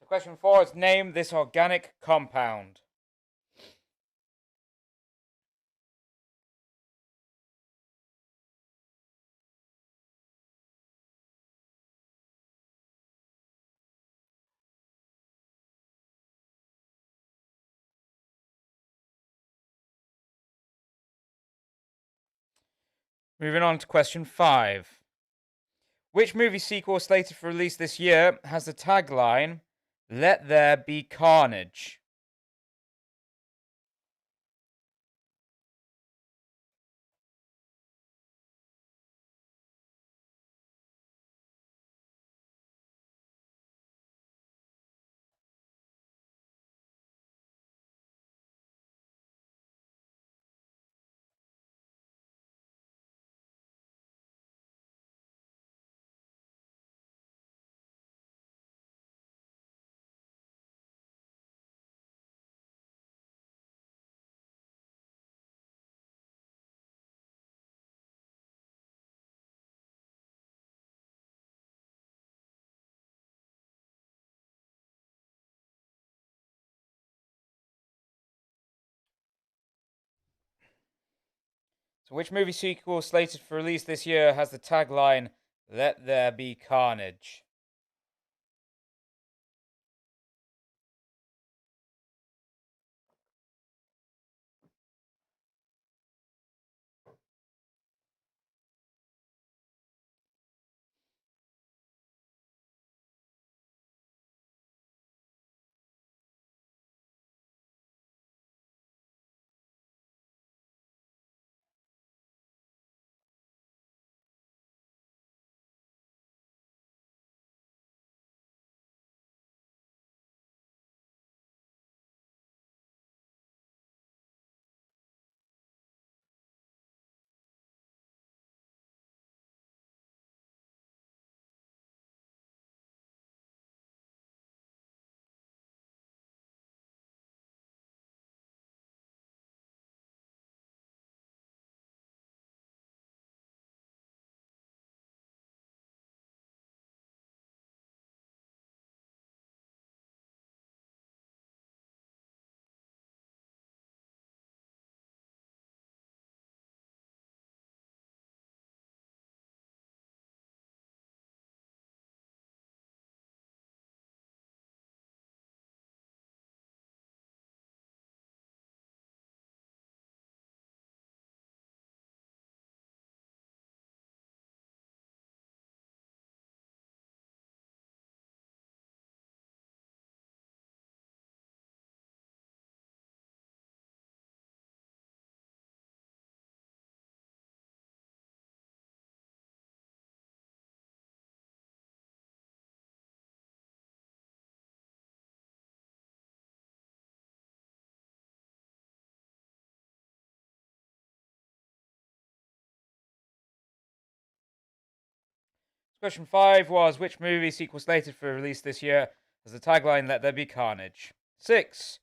So question 4 is name this organic compound. Moving on to question 5. Which movie sequel slated for release this year has the tagline, "Let there be carnage"? So which movie sequel slated for release this year has the tagline, "Let there be carnage"? Question 5 was, which movie sequel slated for release this year has the tagline, "Let there be carnage"? 6.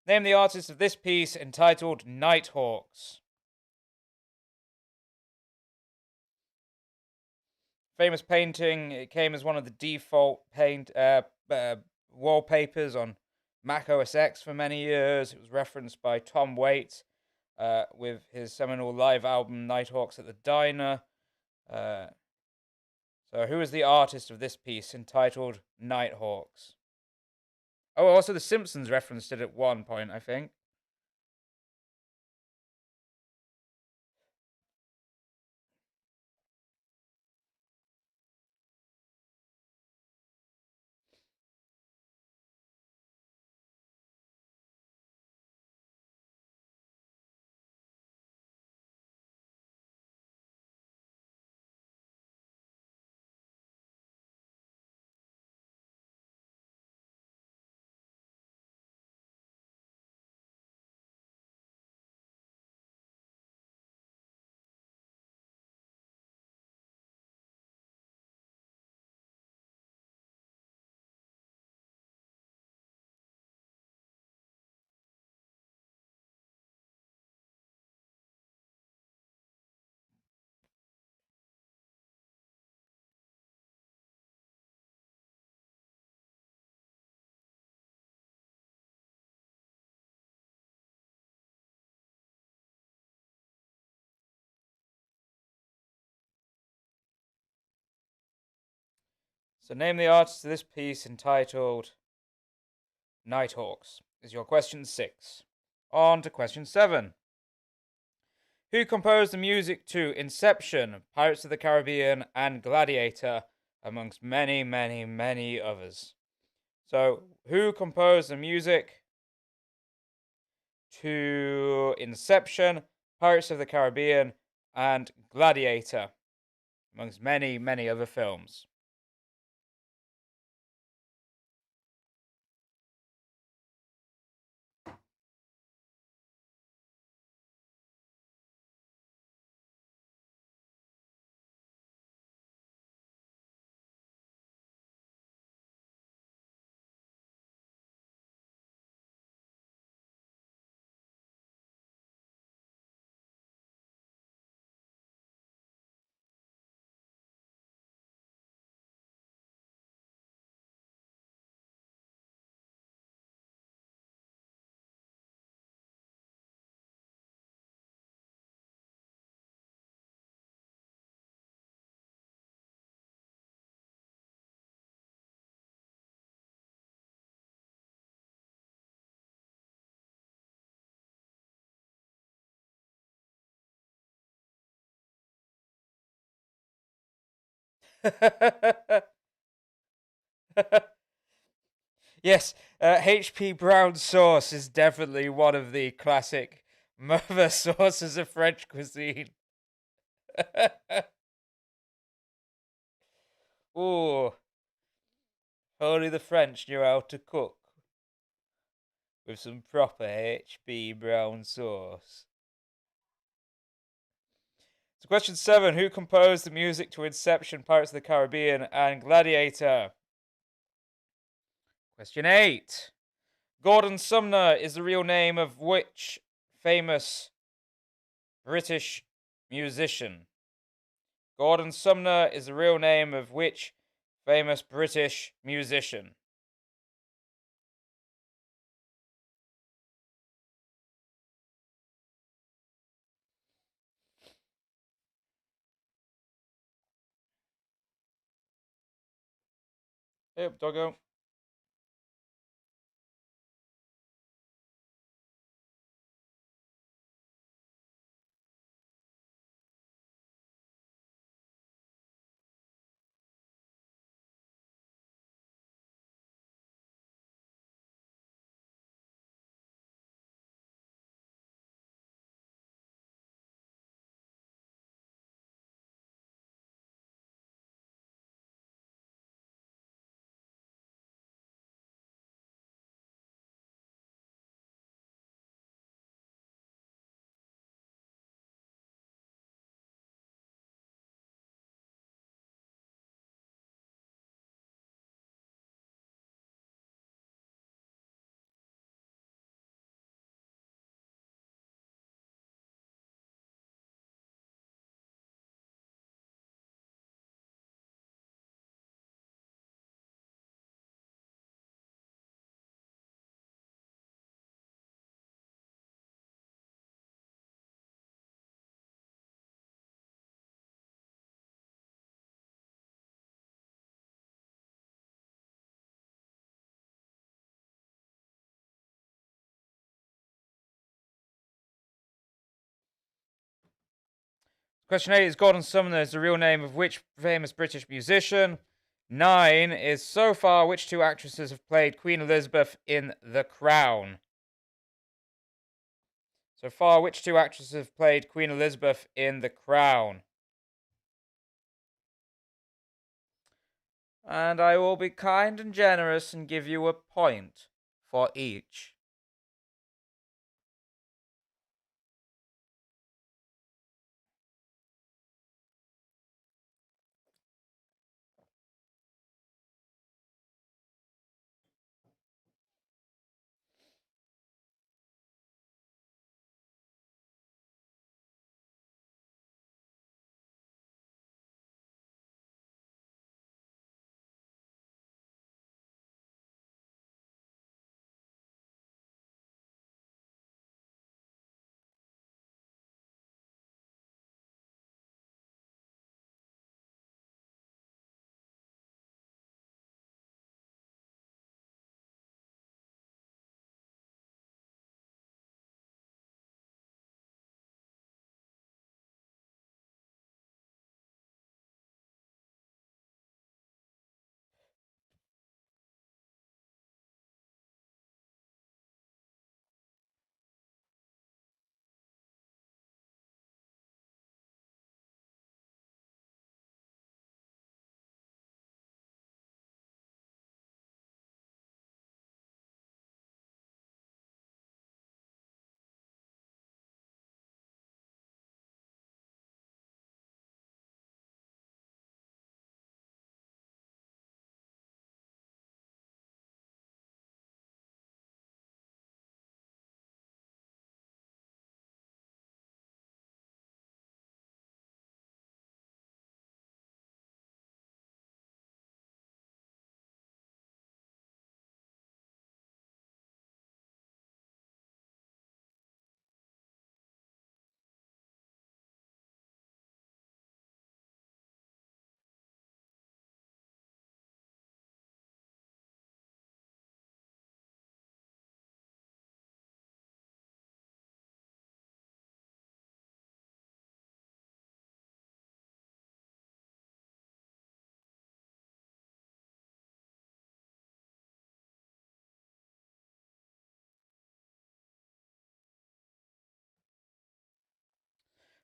Name the artist of this piece entitled Nighthawks. Famous painting. It came as one of the default wallpapers on Mac OS X for many years. It was referenced by Tom Waits with his seminal live album Nighthawks at the Diner. So who is the artist of this piece entitled Nighthawks? Oh, also The Simpsons referenced it at one point, I think. So name the artist of this piece entitled Nighthawks is your question 6. On to question 7. Who composed the music to Inception, Pirates of the Caribbean, and Gladiator, amongst many, many, many others? So, who composed the music to Inception, Pirates of the Caribbean, and Gladiator, amongst many, many other films? Yes, HP brown sauce is definitely one of the classic mother sauces of French cuisine. Ooh, only the French knew how to cook with some proper HP brown sauce. So, question 7: Who composed the music to Inception, Pirates of the Caribbean, and Gladiator? Question 8: Gordon Sumner is the real name of which famous British musician? Gordon Sumner is the real name of which famous British musician? Yep, doggo. Question 8 is Gordon Sumner is the real name of which famous British musician? 9 is so far which two actresses have played Queen Elizabeth in The Crown? So far, which two actresses have played Queen Elizabeth in The Crown? And I will be kind and generous and give you a point for each.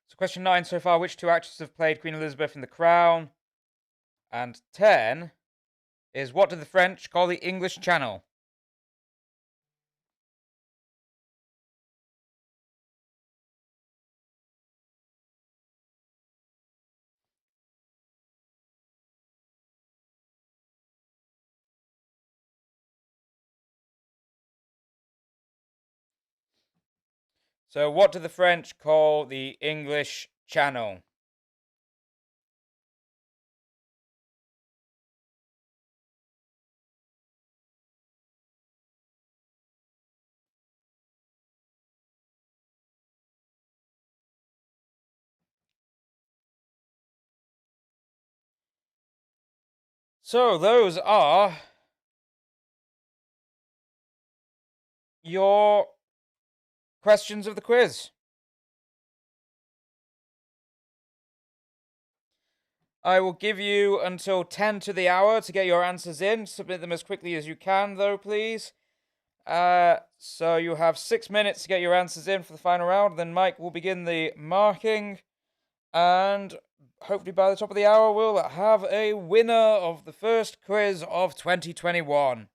So question 9 so far, which two actresses have played Queen Elizabeth in The Crown? And 10 is, what do the French call the English Channel? So what do the French call the English Channel? So those are your questions of the quiz. I will give you until 10 to the hour to get your answers in. Submit them as quickly as you can, though, please. So you have 6 minutes to get your answers in for the final round. Then Mike will begin the marking. And hopefully by the top of the hour, we'll have a winner of the first quiz of 2021.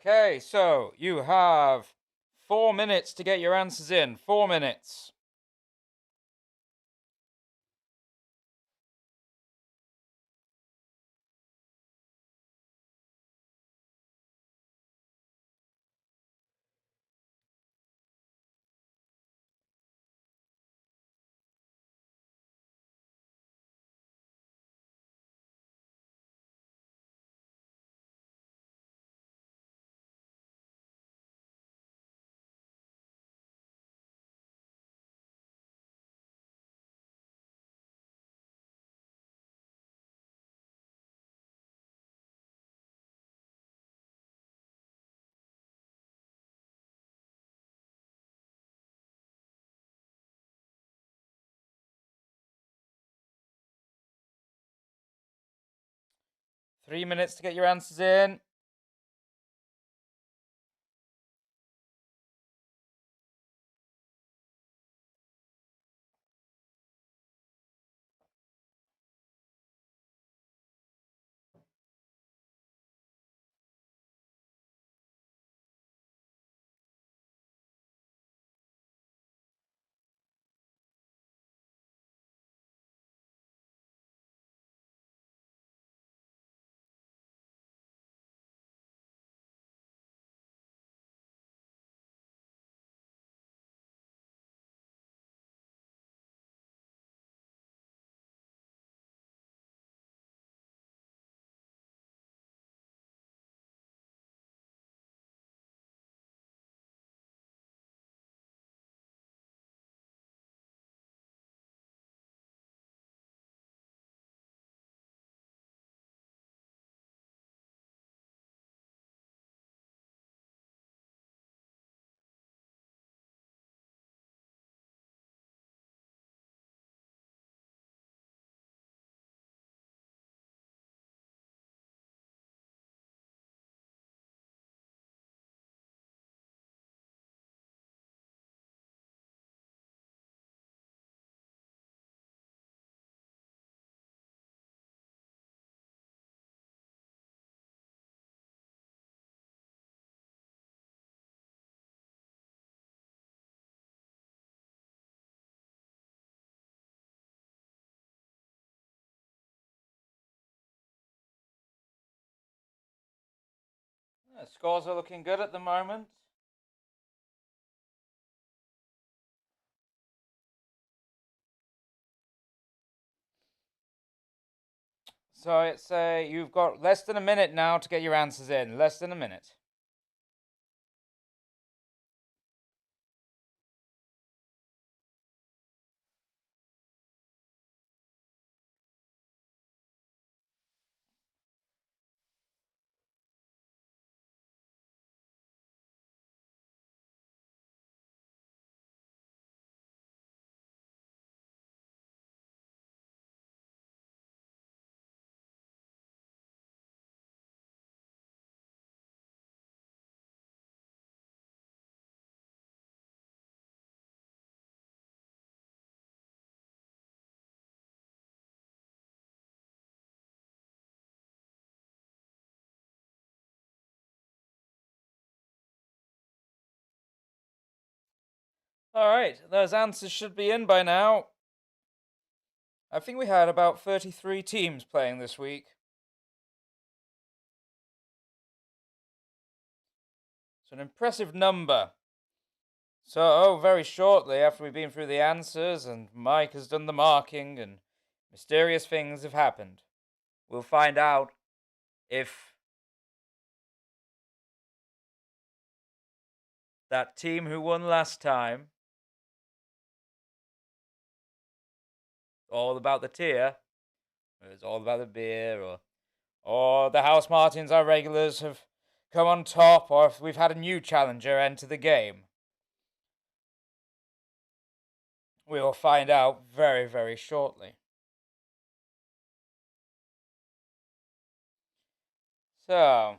Okay, so you have 4 minutes to get your answers in. 4 minutes. Three minutes to get your answers in. Scores are looking good at the moment. So it's you've got less than a minute now to get your answers in. Less than a minute. All right, those answers should be in by now. I think we had about 33 teams playing this week. It's an impressive number. So, very shortly after we've been through the answers and Mike has done the marking and mysterious things have happened, we'll find out if that team who won last time, all about the tier, it's all about the beer, or the House Martins, our regulars, have come on top, or if we've had a new challenger enter the game. We will find out very, very shortly. So,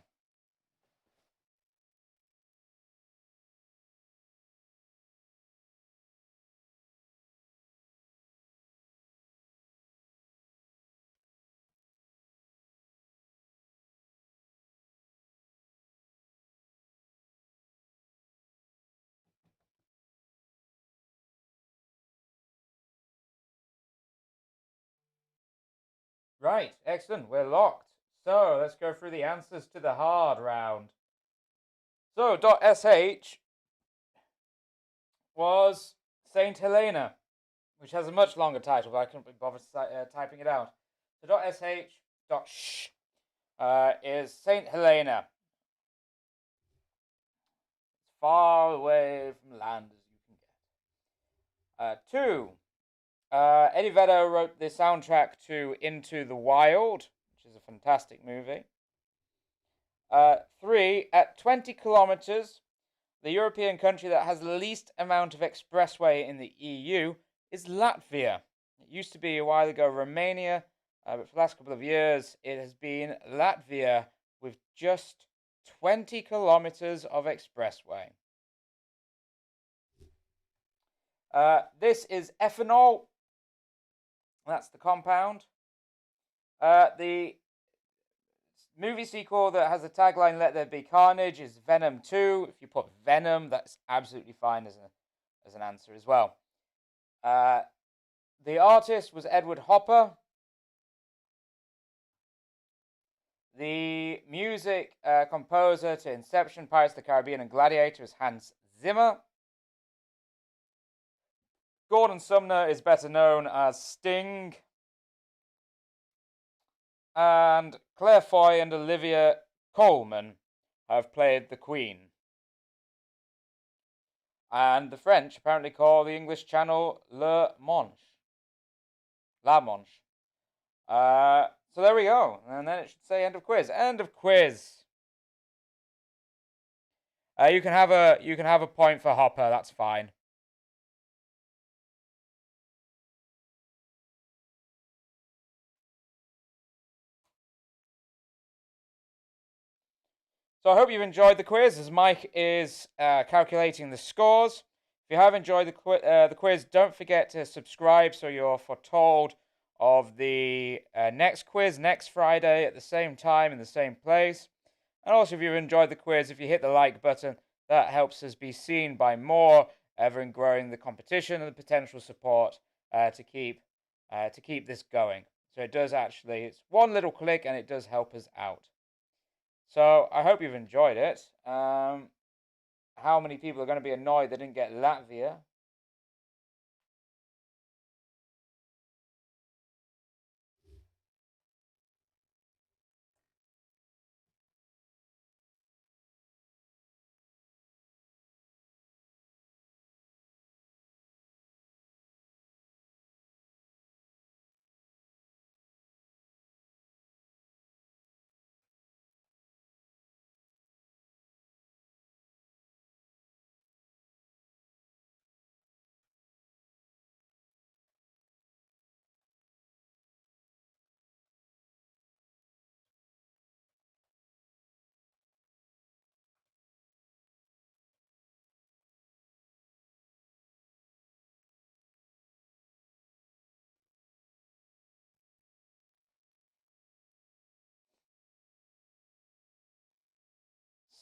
right, excellent, we're locked. So, let's go through the answers to the hard round. So, .sh was Saint Helena, which has a much longer title, but I couldn't be bothered typing it out. So, .sh is Saint Helena. It's far away from land as you can get. 2. Eddie Vedder wrote the soundtrack to Into the Wild, which is a fantastic movie. 3. At 20 kilometers, the European country that has the least amount of expressway in the EU is Latvia. It used to be a while ago Romania, but for the last couple of years it has been Latvia with just 20 kilometers of expressway. This is ethanol. That's the compound. The movie sequel that has the tagline "Let There Be Carnage" is Venom 2. If you put Venom, that's absolutely fine as an answer as well. The artist was Edward Hopper. The music composer to Inception, Pirates of the Caribbean, and Gladiator is Hans Zimmer. Gordon Sumner is better known as Sting. And Claire Foy and Olivia Colman have played the Queen. And the French apparently call the English channel La Manche. So there we go. And then it should say end of quiz. End of quiz. You can have a point for Hopper. That's fine. So I hope you've enjoyed the quiz as Mike is calculating the scores. If you have enjoyed the quiz, don't forget to subscribe so you're foretold of the next quiz next Friday at the same time in the same place. And also, if you've enjoyed the quiz, if you hit the like button, that helps us be seen by more, ever in growing the competition and the potential support to keep this going. So it does actually, it's one little click and it does help us out. So I hope you've enjoyed it. How many people are going to be annoyed they didn't get Latvia?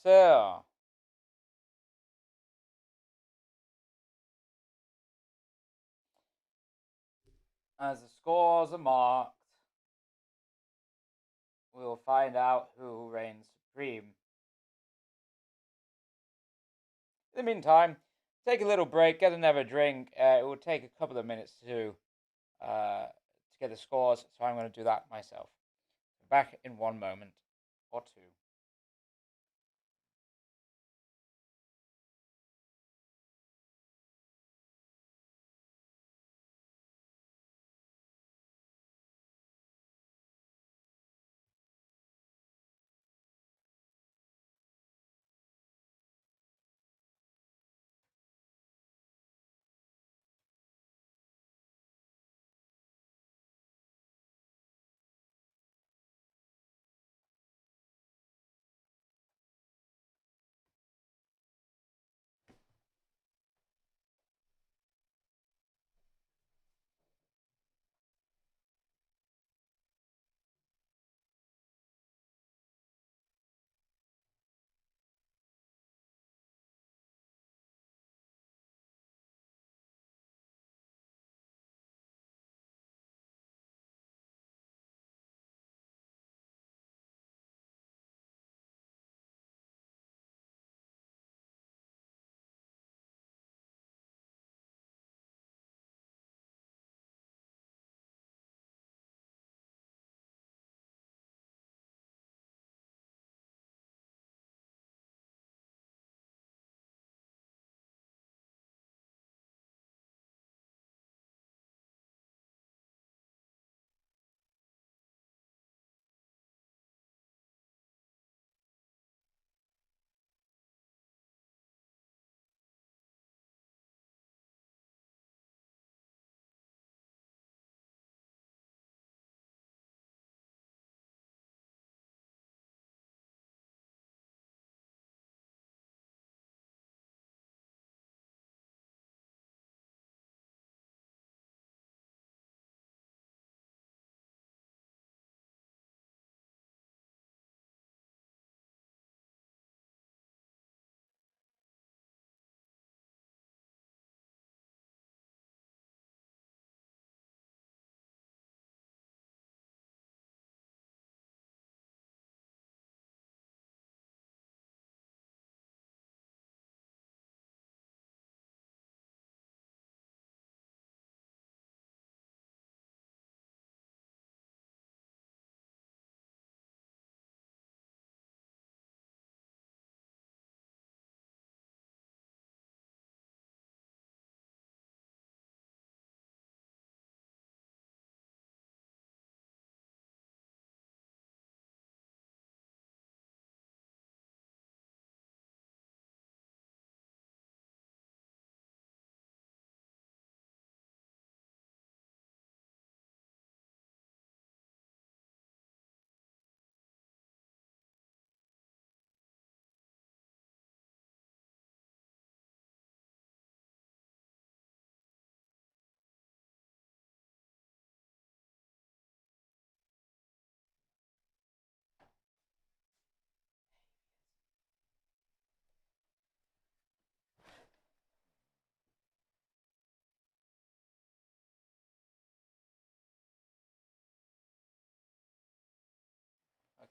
So, as the scores are marked, we will find out who reigns supreme. In the meantime, take a little break, get another drink. It will take a couple of minutes to get the scores, so I'm going to do that myself. Back in 1 moment or two.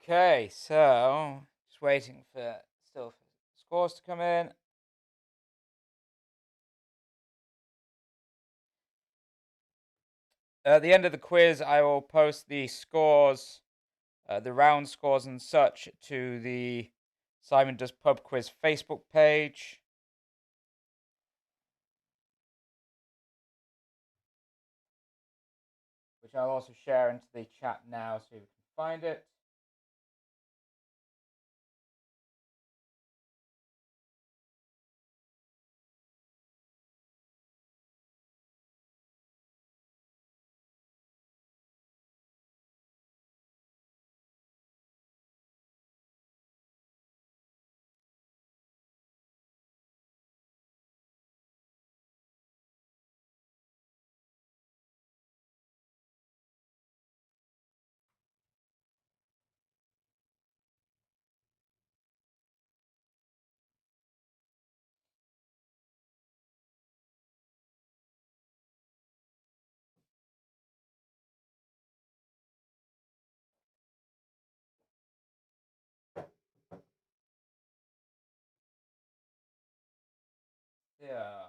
Okay, so Just waiting for scores to come in. At the end of the quiz, I will post the scores, the round scores and such, to the Simon Does Pub Quiz Facebook page. Which I'll also share into the chat now so you can find it. Yeah.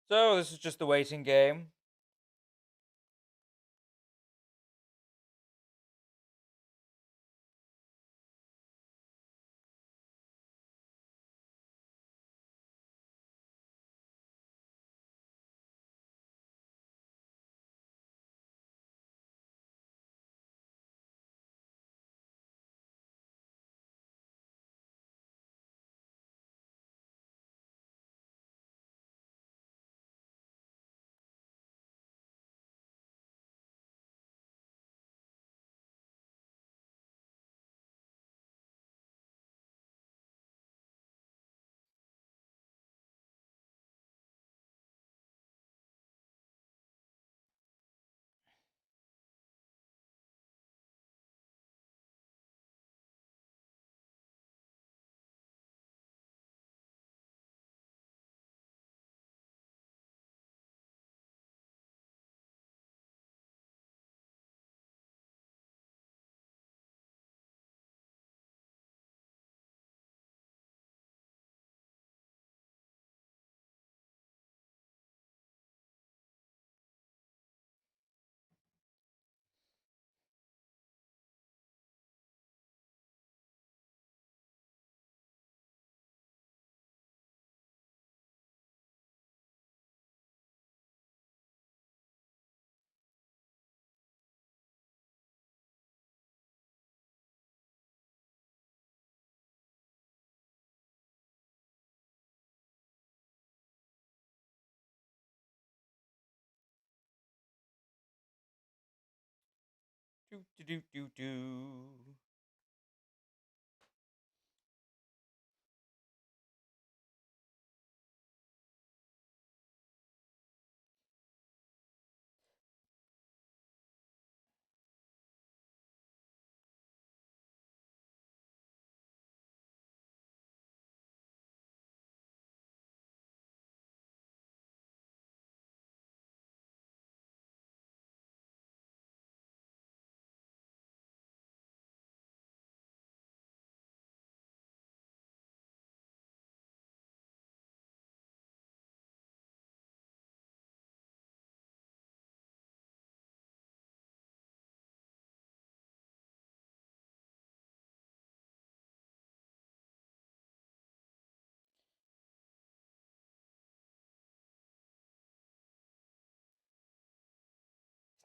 So this is just the waiting game. Do do do do do.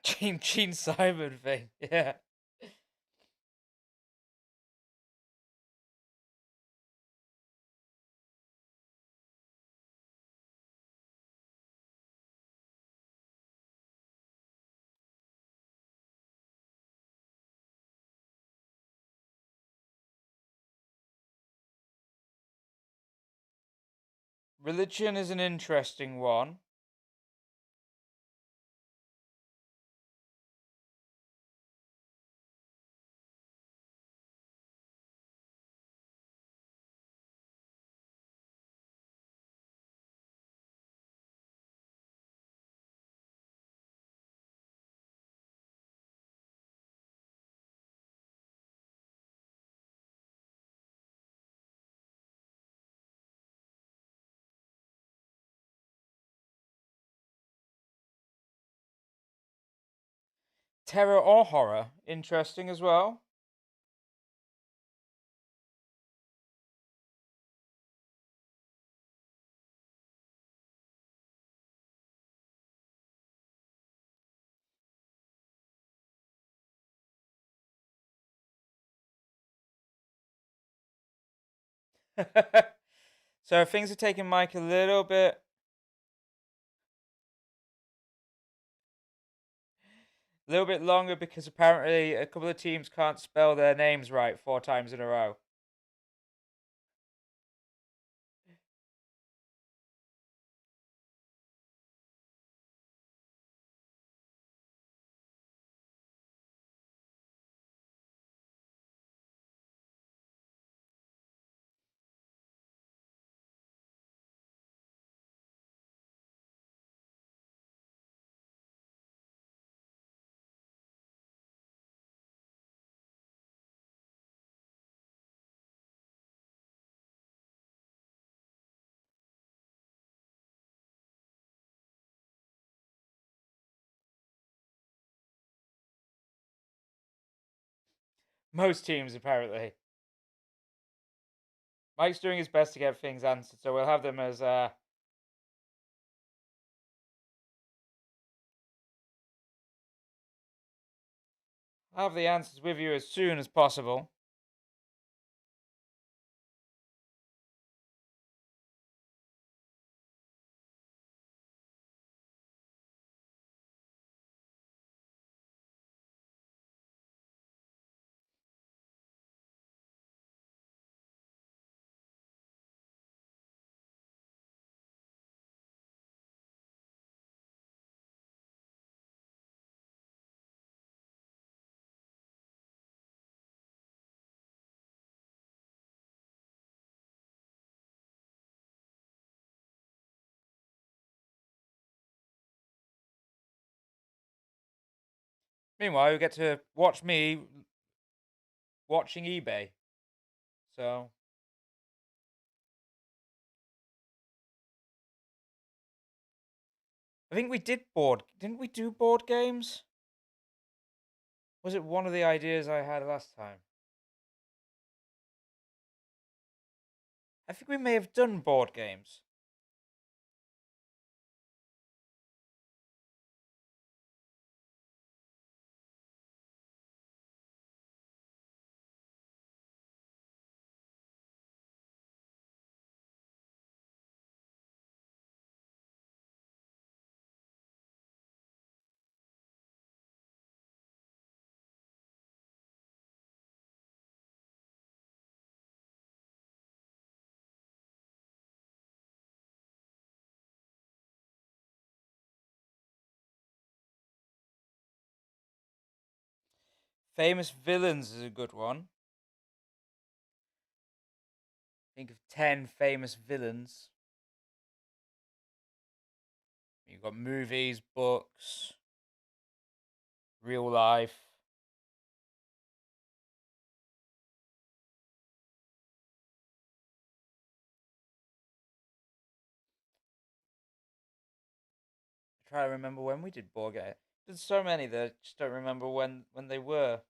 Gene Simon thing, yeah. Religion is an interesting one. Terror or horror, interesting as well. So things are taking Mike a little bit longer because apparently a couple of teams can't spell their names right 4 times in a row. Most teams, apparently. Mike's doing his best to get things answered, so we'll have them as have the answers with you as soon as possible. Meanwhile, you get to watch me watching eBay. So I think we didn't we do board games? Was it one of the ideas I had last time? I think we may have done board games. Famous villains is a good one. Think of 10 famous villains. You've got movies, books, real life. I try to remember when we did board game. There's so many that I just don't remember when they were.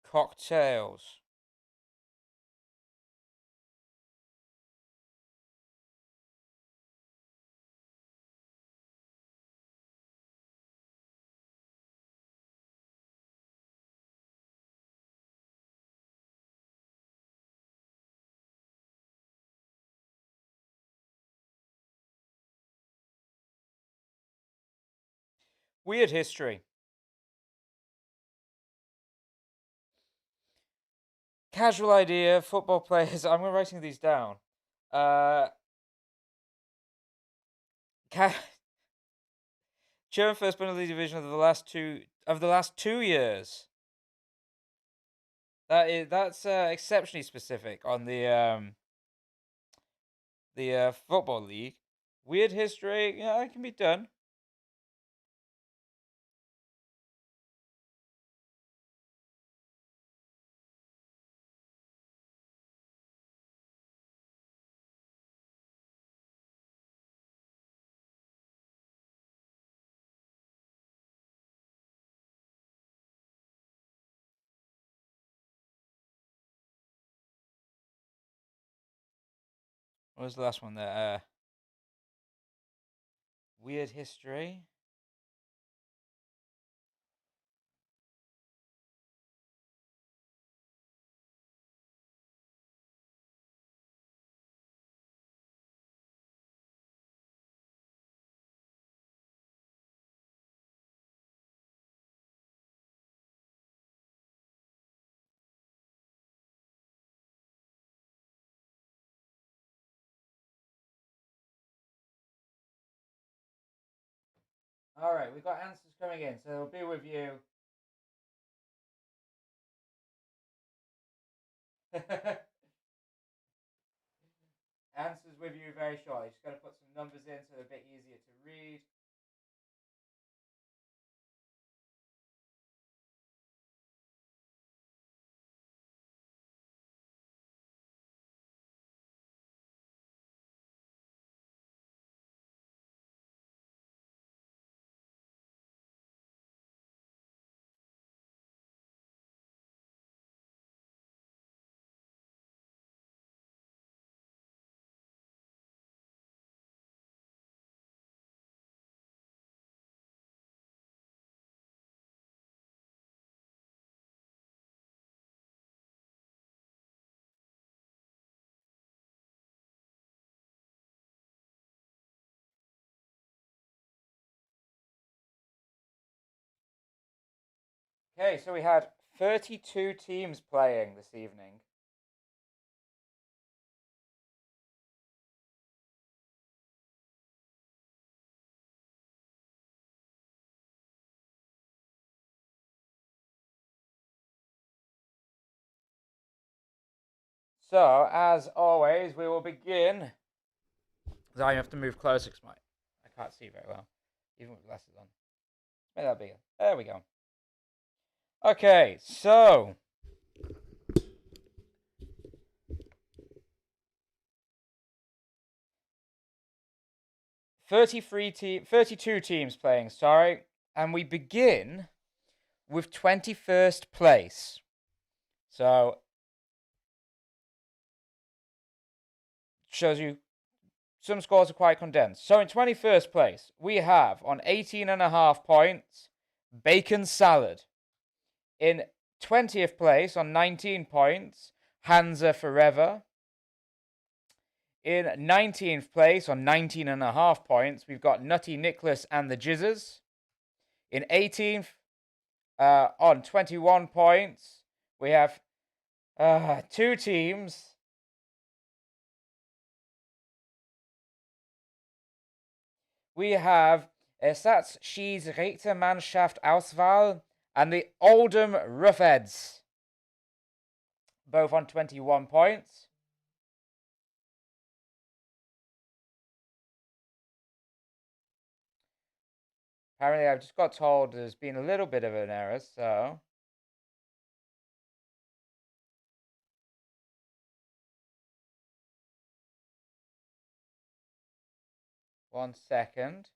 Cocktails. Weird history. Casual idea, football players. I'm writing these down. German first Bundesliga division of the last two years. That's exceptionally specific on the football league. Weird history, yeah, it can be done. What was the last one there? Weird history. All right, we've got answers coming in, so they'll be with you. Answers with you very shortly. Just got to put some numbers in so they're a bit easier to read. Okay, so we had 32 teams playing this evening. So, as always, we will begin. I have to move closer because I can't see very well, even with glasses on. Make that bigger. There we go. Okay, so 32 teams playing, sorry. And we begin with 21st place. So, shows you some scores are quite condensed. So, in 21st place, we have on 18.5 points, Bacon Salad. In 20th place, on 19 points, Hansa Forever. In 19th place, on 19.5 points, we've got Nutty Nicholas and the Jizzers. In 18th, on 21 points, we have two teams. We have Ersatz Schiedsrichtermannschaft Auswahl and the Oldham Roughheads, both on 21 points. Apparently, I've just got told there's been a little bit of an error, so. One second.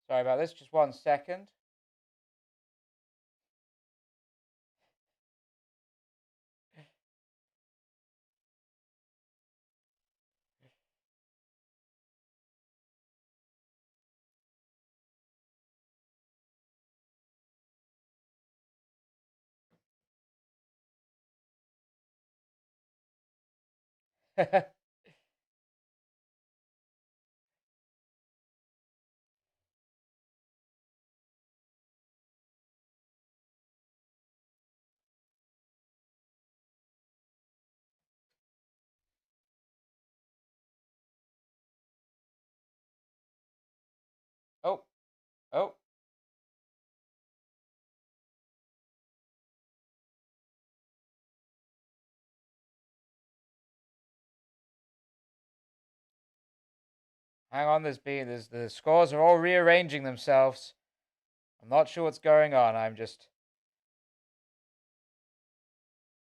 Sorry about this, just one second. Oh, oh. Hang on, the scores are all rearranging themselves. I'm not sure what's going on.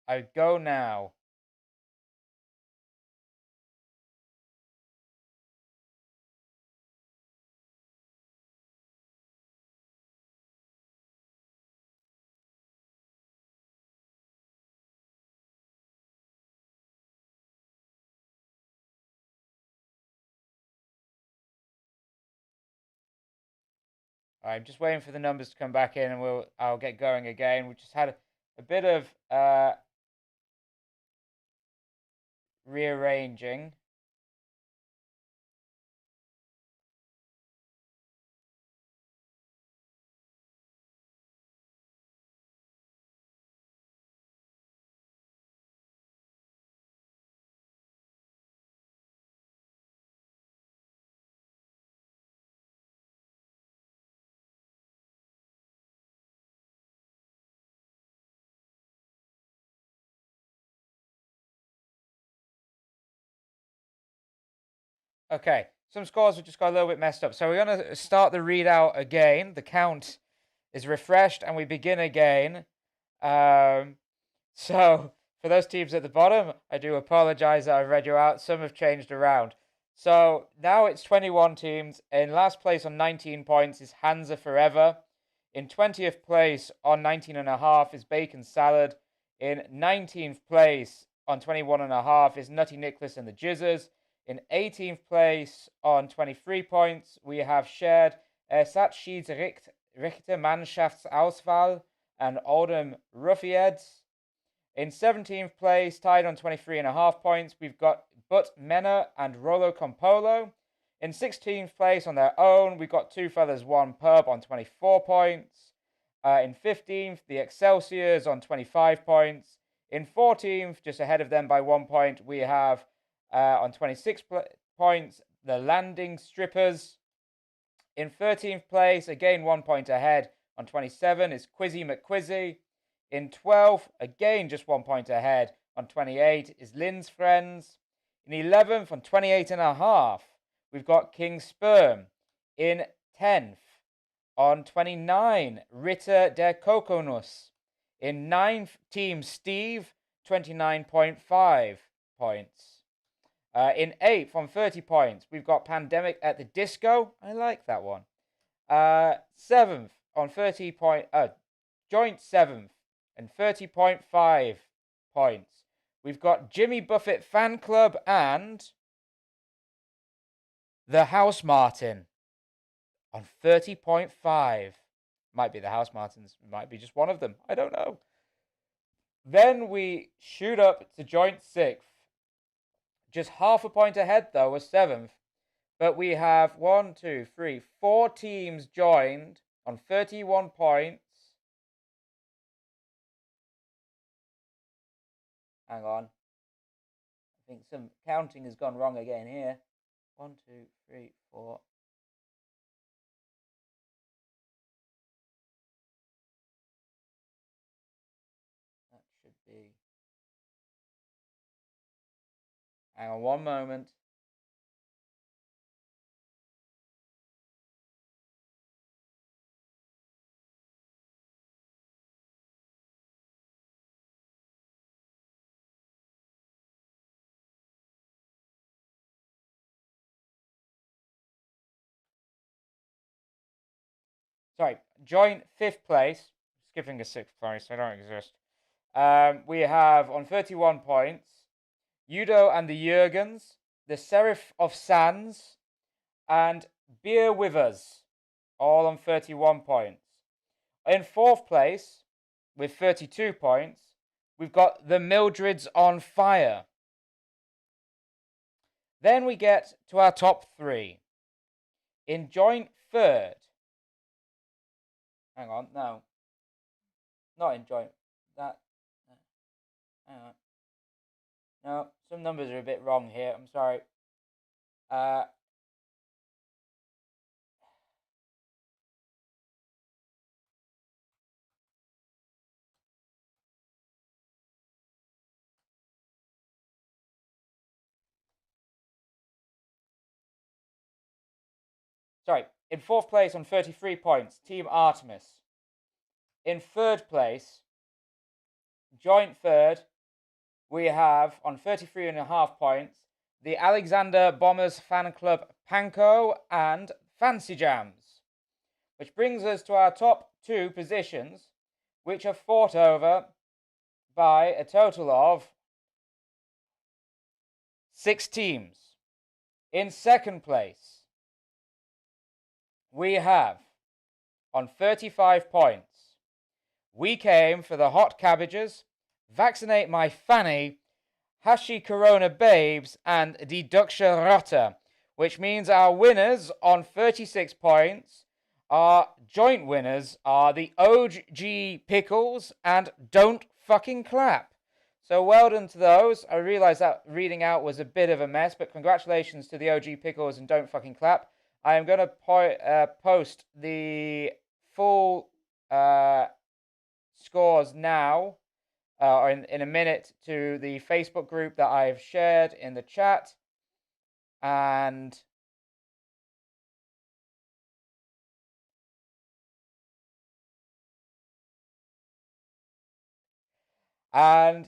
I go now. I'm just waiting for the numbers to come back in, and I'll get going again. We just had a bit of rearranging. Okay, some scores have just got a little bit messed up. So we're going to start the readout again. The count is refreshed, and we begin again. So for those teams at the bottom, I do apologize that I've read you out. Some have changed around. So now it's 21 teams. In last place on 19 points is Hansa Forever. In 20th place on 19.5 is Bacon Salad. In 19th place on 21.5 is Nutty Nicholas and the Jizzers. In 18th place on 23 points, we have shared Satschiedsrichter Mannschaftsauswahl and Oldham Ruffiads. In 17th place, tied on 23.5 points, we've got Butt Mena and Rolo Compolo. In 16th place on their own, we've got Two Feathers, One Pub on 24 points. In 15th, the Excelsiors on 25 points. In 14th, just ahead of them by 1 point, we have on 26 points, the Landing Strippers. In 13th place, again 1 point ahead, on 27 is Quizzy McQuizzy. In 12th, again just 1 point ahead, on 28 is Lynn's Friends. In 11th, on 28.5, we've got King Sperm. In 10th, on 29, Ritter der Kokonus. In 9th, Team Steve, 29.5 points. In 8th, on 30 points, we've got Pandemic at the Disco. I like that one. 7th, on 30 joint 7th, and 30.5 points. We've got Jimmy Buffett Fan Club and the House Martin on 30.5. Might be the House Martins, might be just one of them. I don't know. Then we shoot up to joint 6th. Just half a point ahead, though, was 7th. But we have 4 teams joined on 31 points. Hang on. I think some counting has gone wrong again here. 1, 2, 3, 4. That should be... Hang on one moment. Sorry, joint 5th place. Skipping a 6th place, I don't exist. We have on 31 points, Udo and the Jurgens, the Serif of Sands, and Beer With Us, all on 31 points. In 4th place, with 32 points, we've got the Mildreds on Fire. Then we get to our top 3. In joint third. Hang on, no. Not in joint. That. Hang on. No, some numbers are a bit wrong here. I'm sorry. Sorry. In 4th place on 33 points, Team Artemis. In 3rd place, joint 3rd, we have on 33.5 points, the Alexander Bombers Fan Club Panko and Fancy Jams. Which brings us to our top 2 positions, which are fought over by a total of 6 teams. In 2nd place, we have, on 35 points, We Came for the Hot Cabbages, Vaccinate My Fanny, Hashi Corona Babes, and Deduction Rotter, which means our winners on 36 points, our joint winners are the OG Pickles and Don't Fucking Clap. So well done to those. I realise that reading out was a bit of a mess, but congratulations to the OG Pickles and Don't Fucking Clap. I am going to post the full scores now, or in a minute, to the Facebook group that I've shared in the chat. And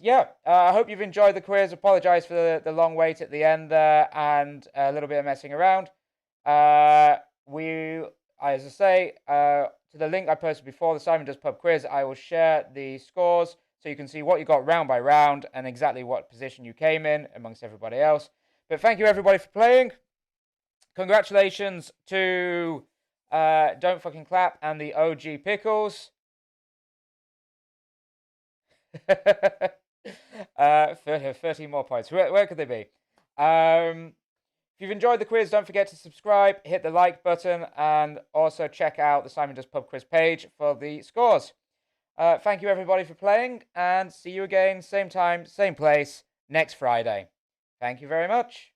yeah, I hope you've enjoyed the quiz. Apologise for the long wait at the end there and a little bit of messing around. As I say, to the link I posted before, the Simon Does Pub quiz, I will share the scores so you can see what you got round by round and exactly what position you came in amongst everybody else. But thank you everybody for playing. Congratulations to Don't Fucking Clap and the OG Pickles. 13 more points. Where could they be? If you've enjoyed the quiz, don't forget to subscribe, hit the like button, and also check out the Simon Does Pub quiz page for the scores. Thank you everybody for playing, and see you again, same time, same place, next Friday. Thank you very much.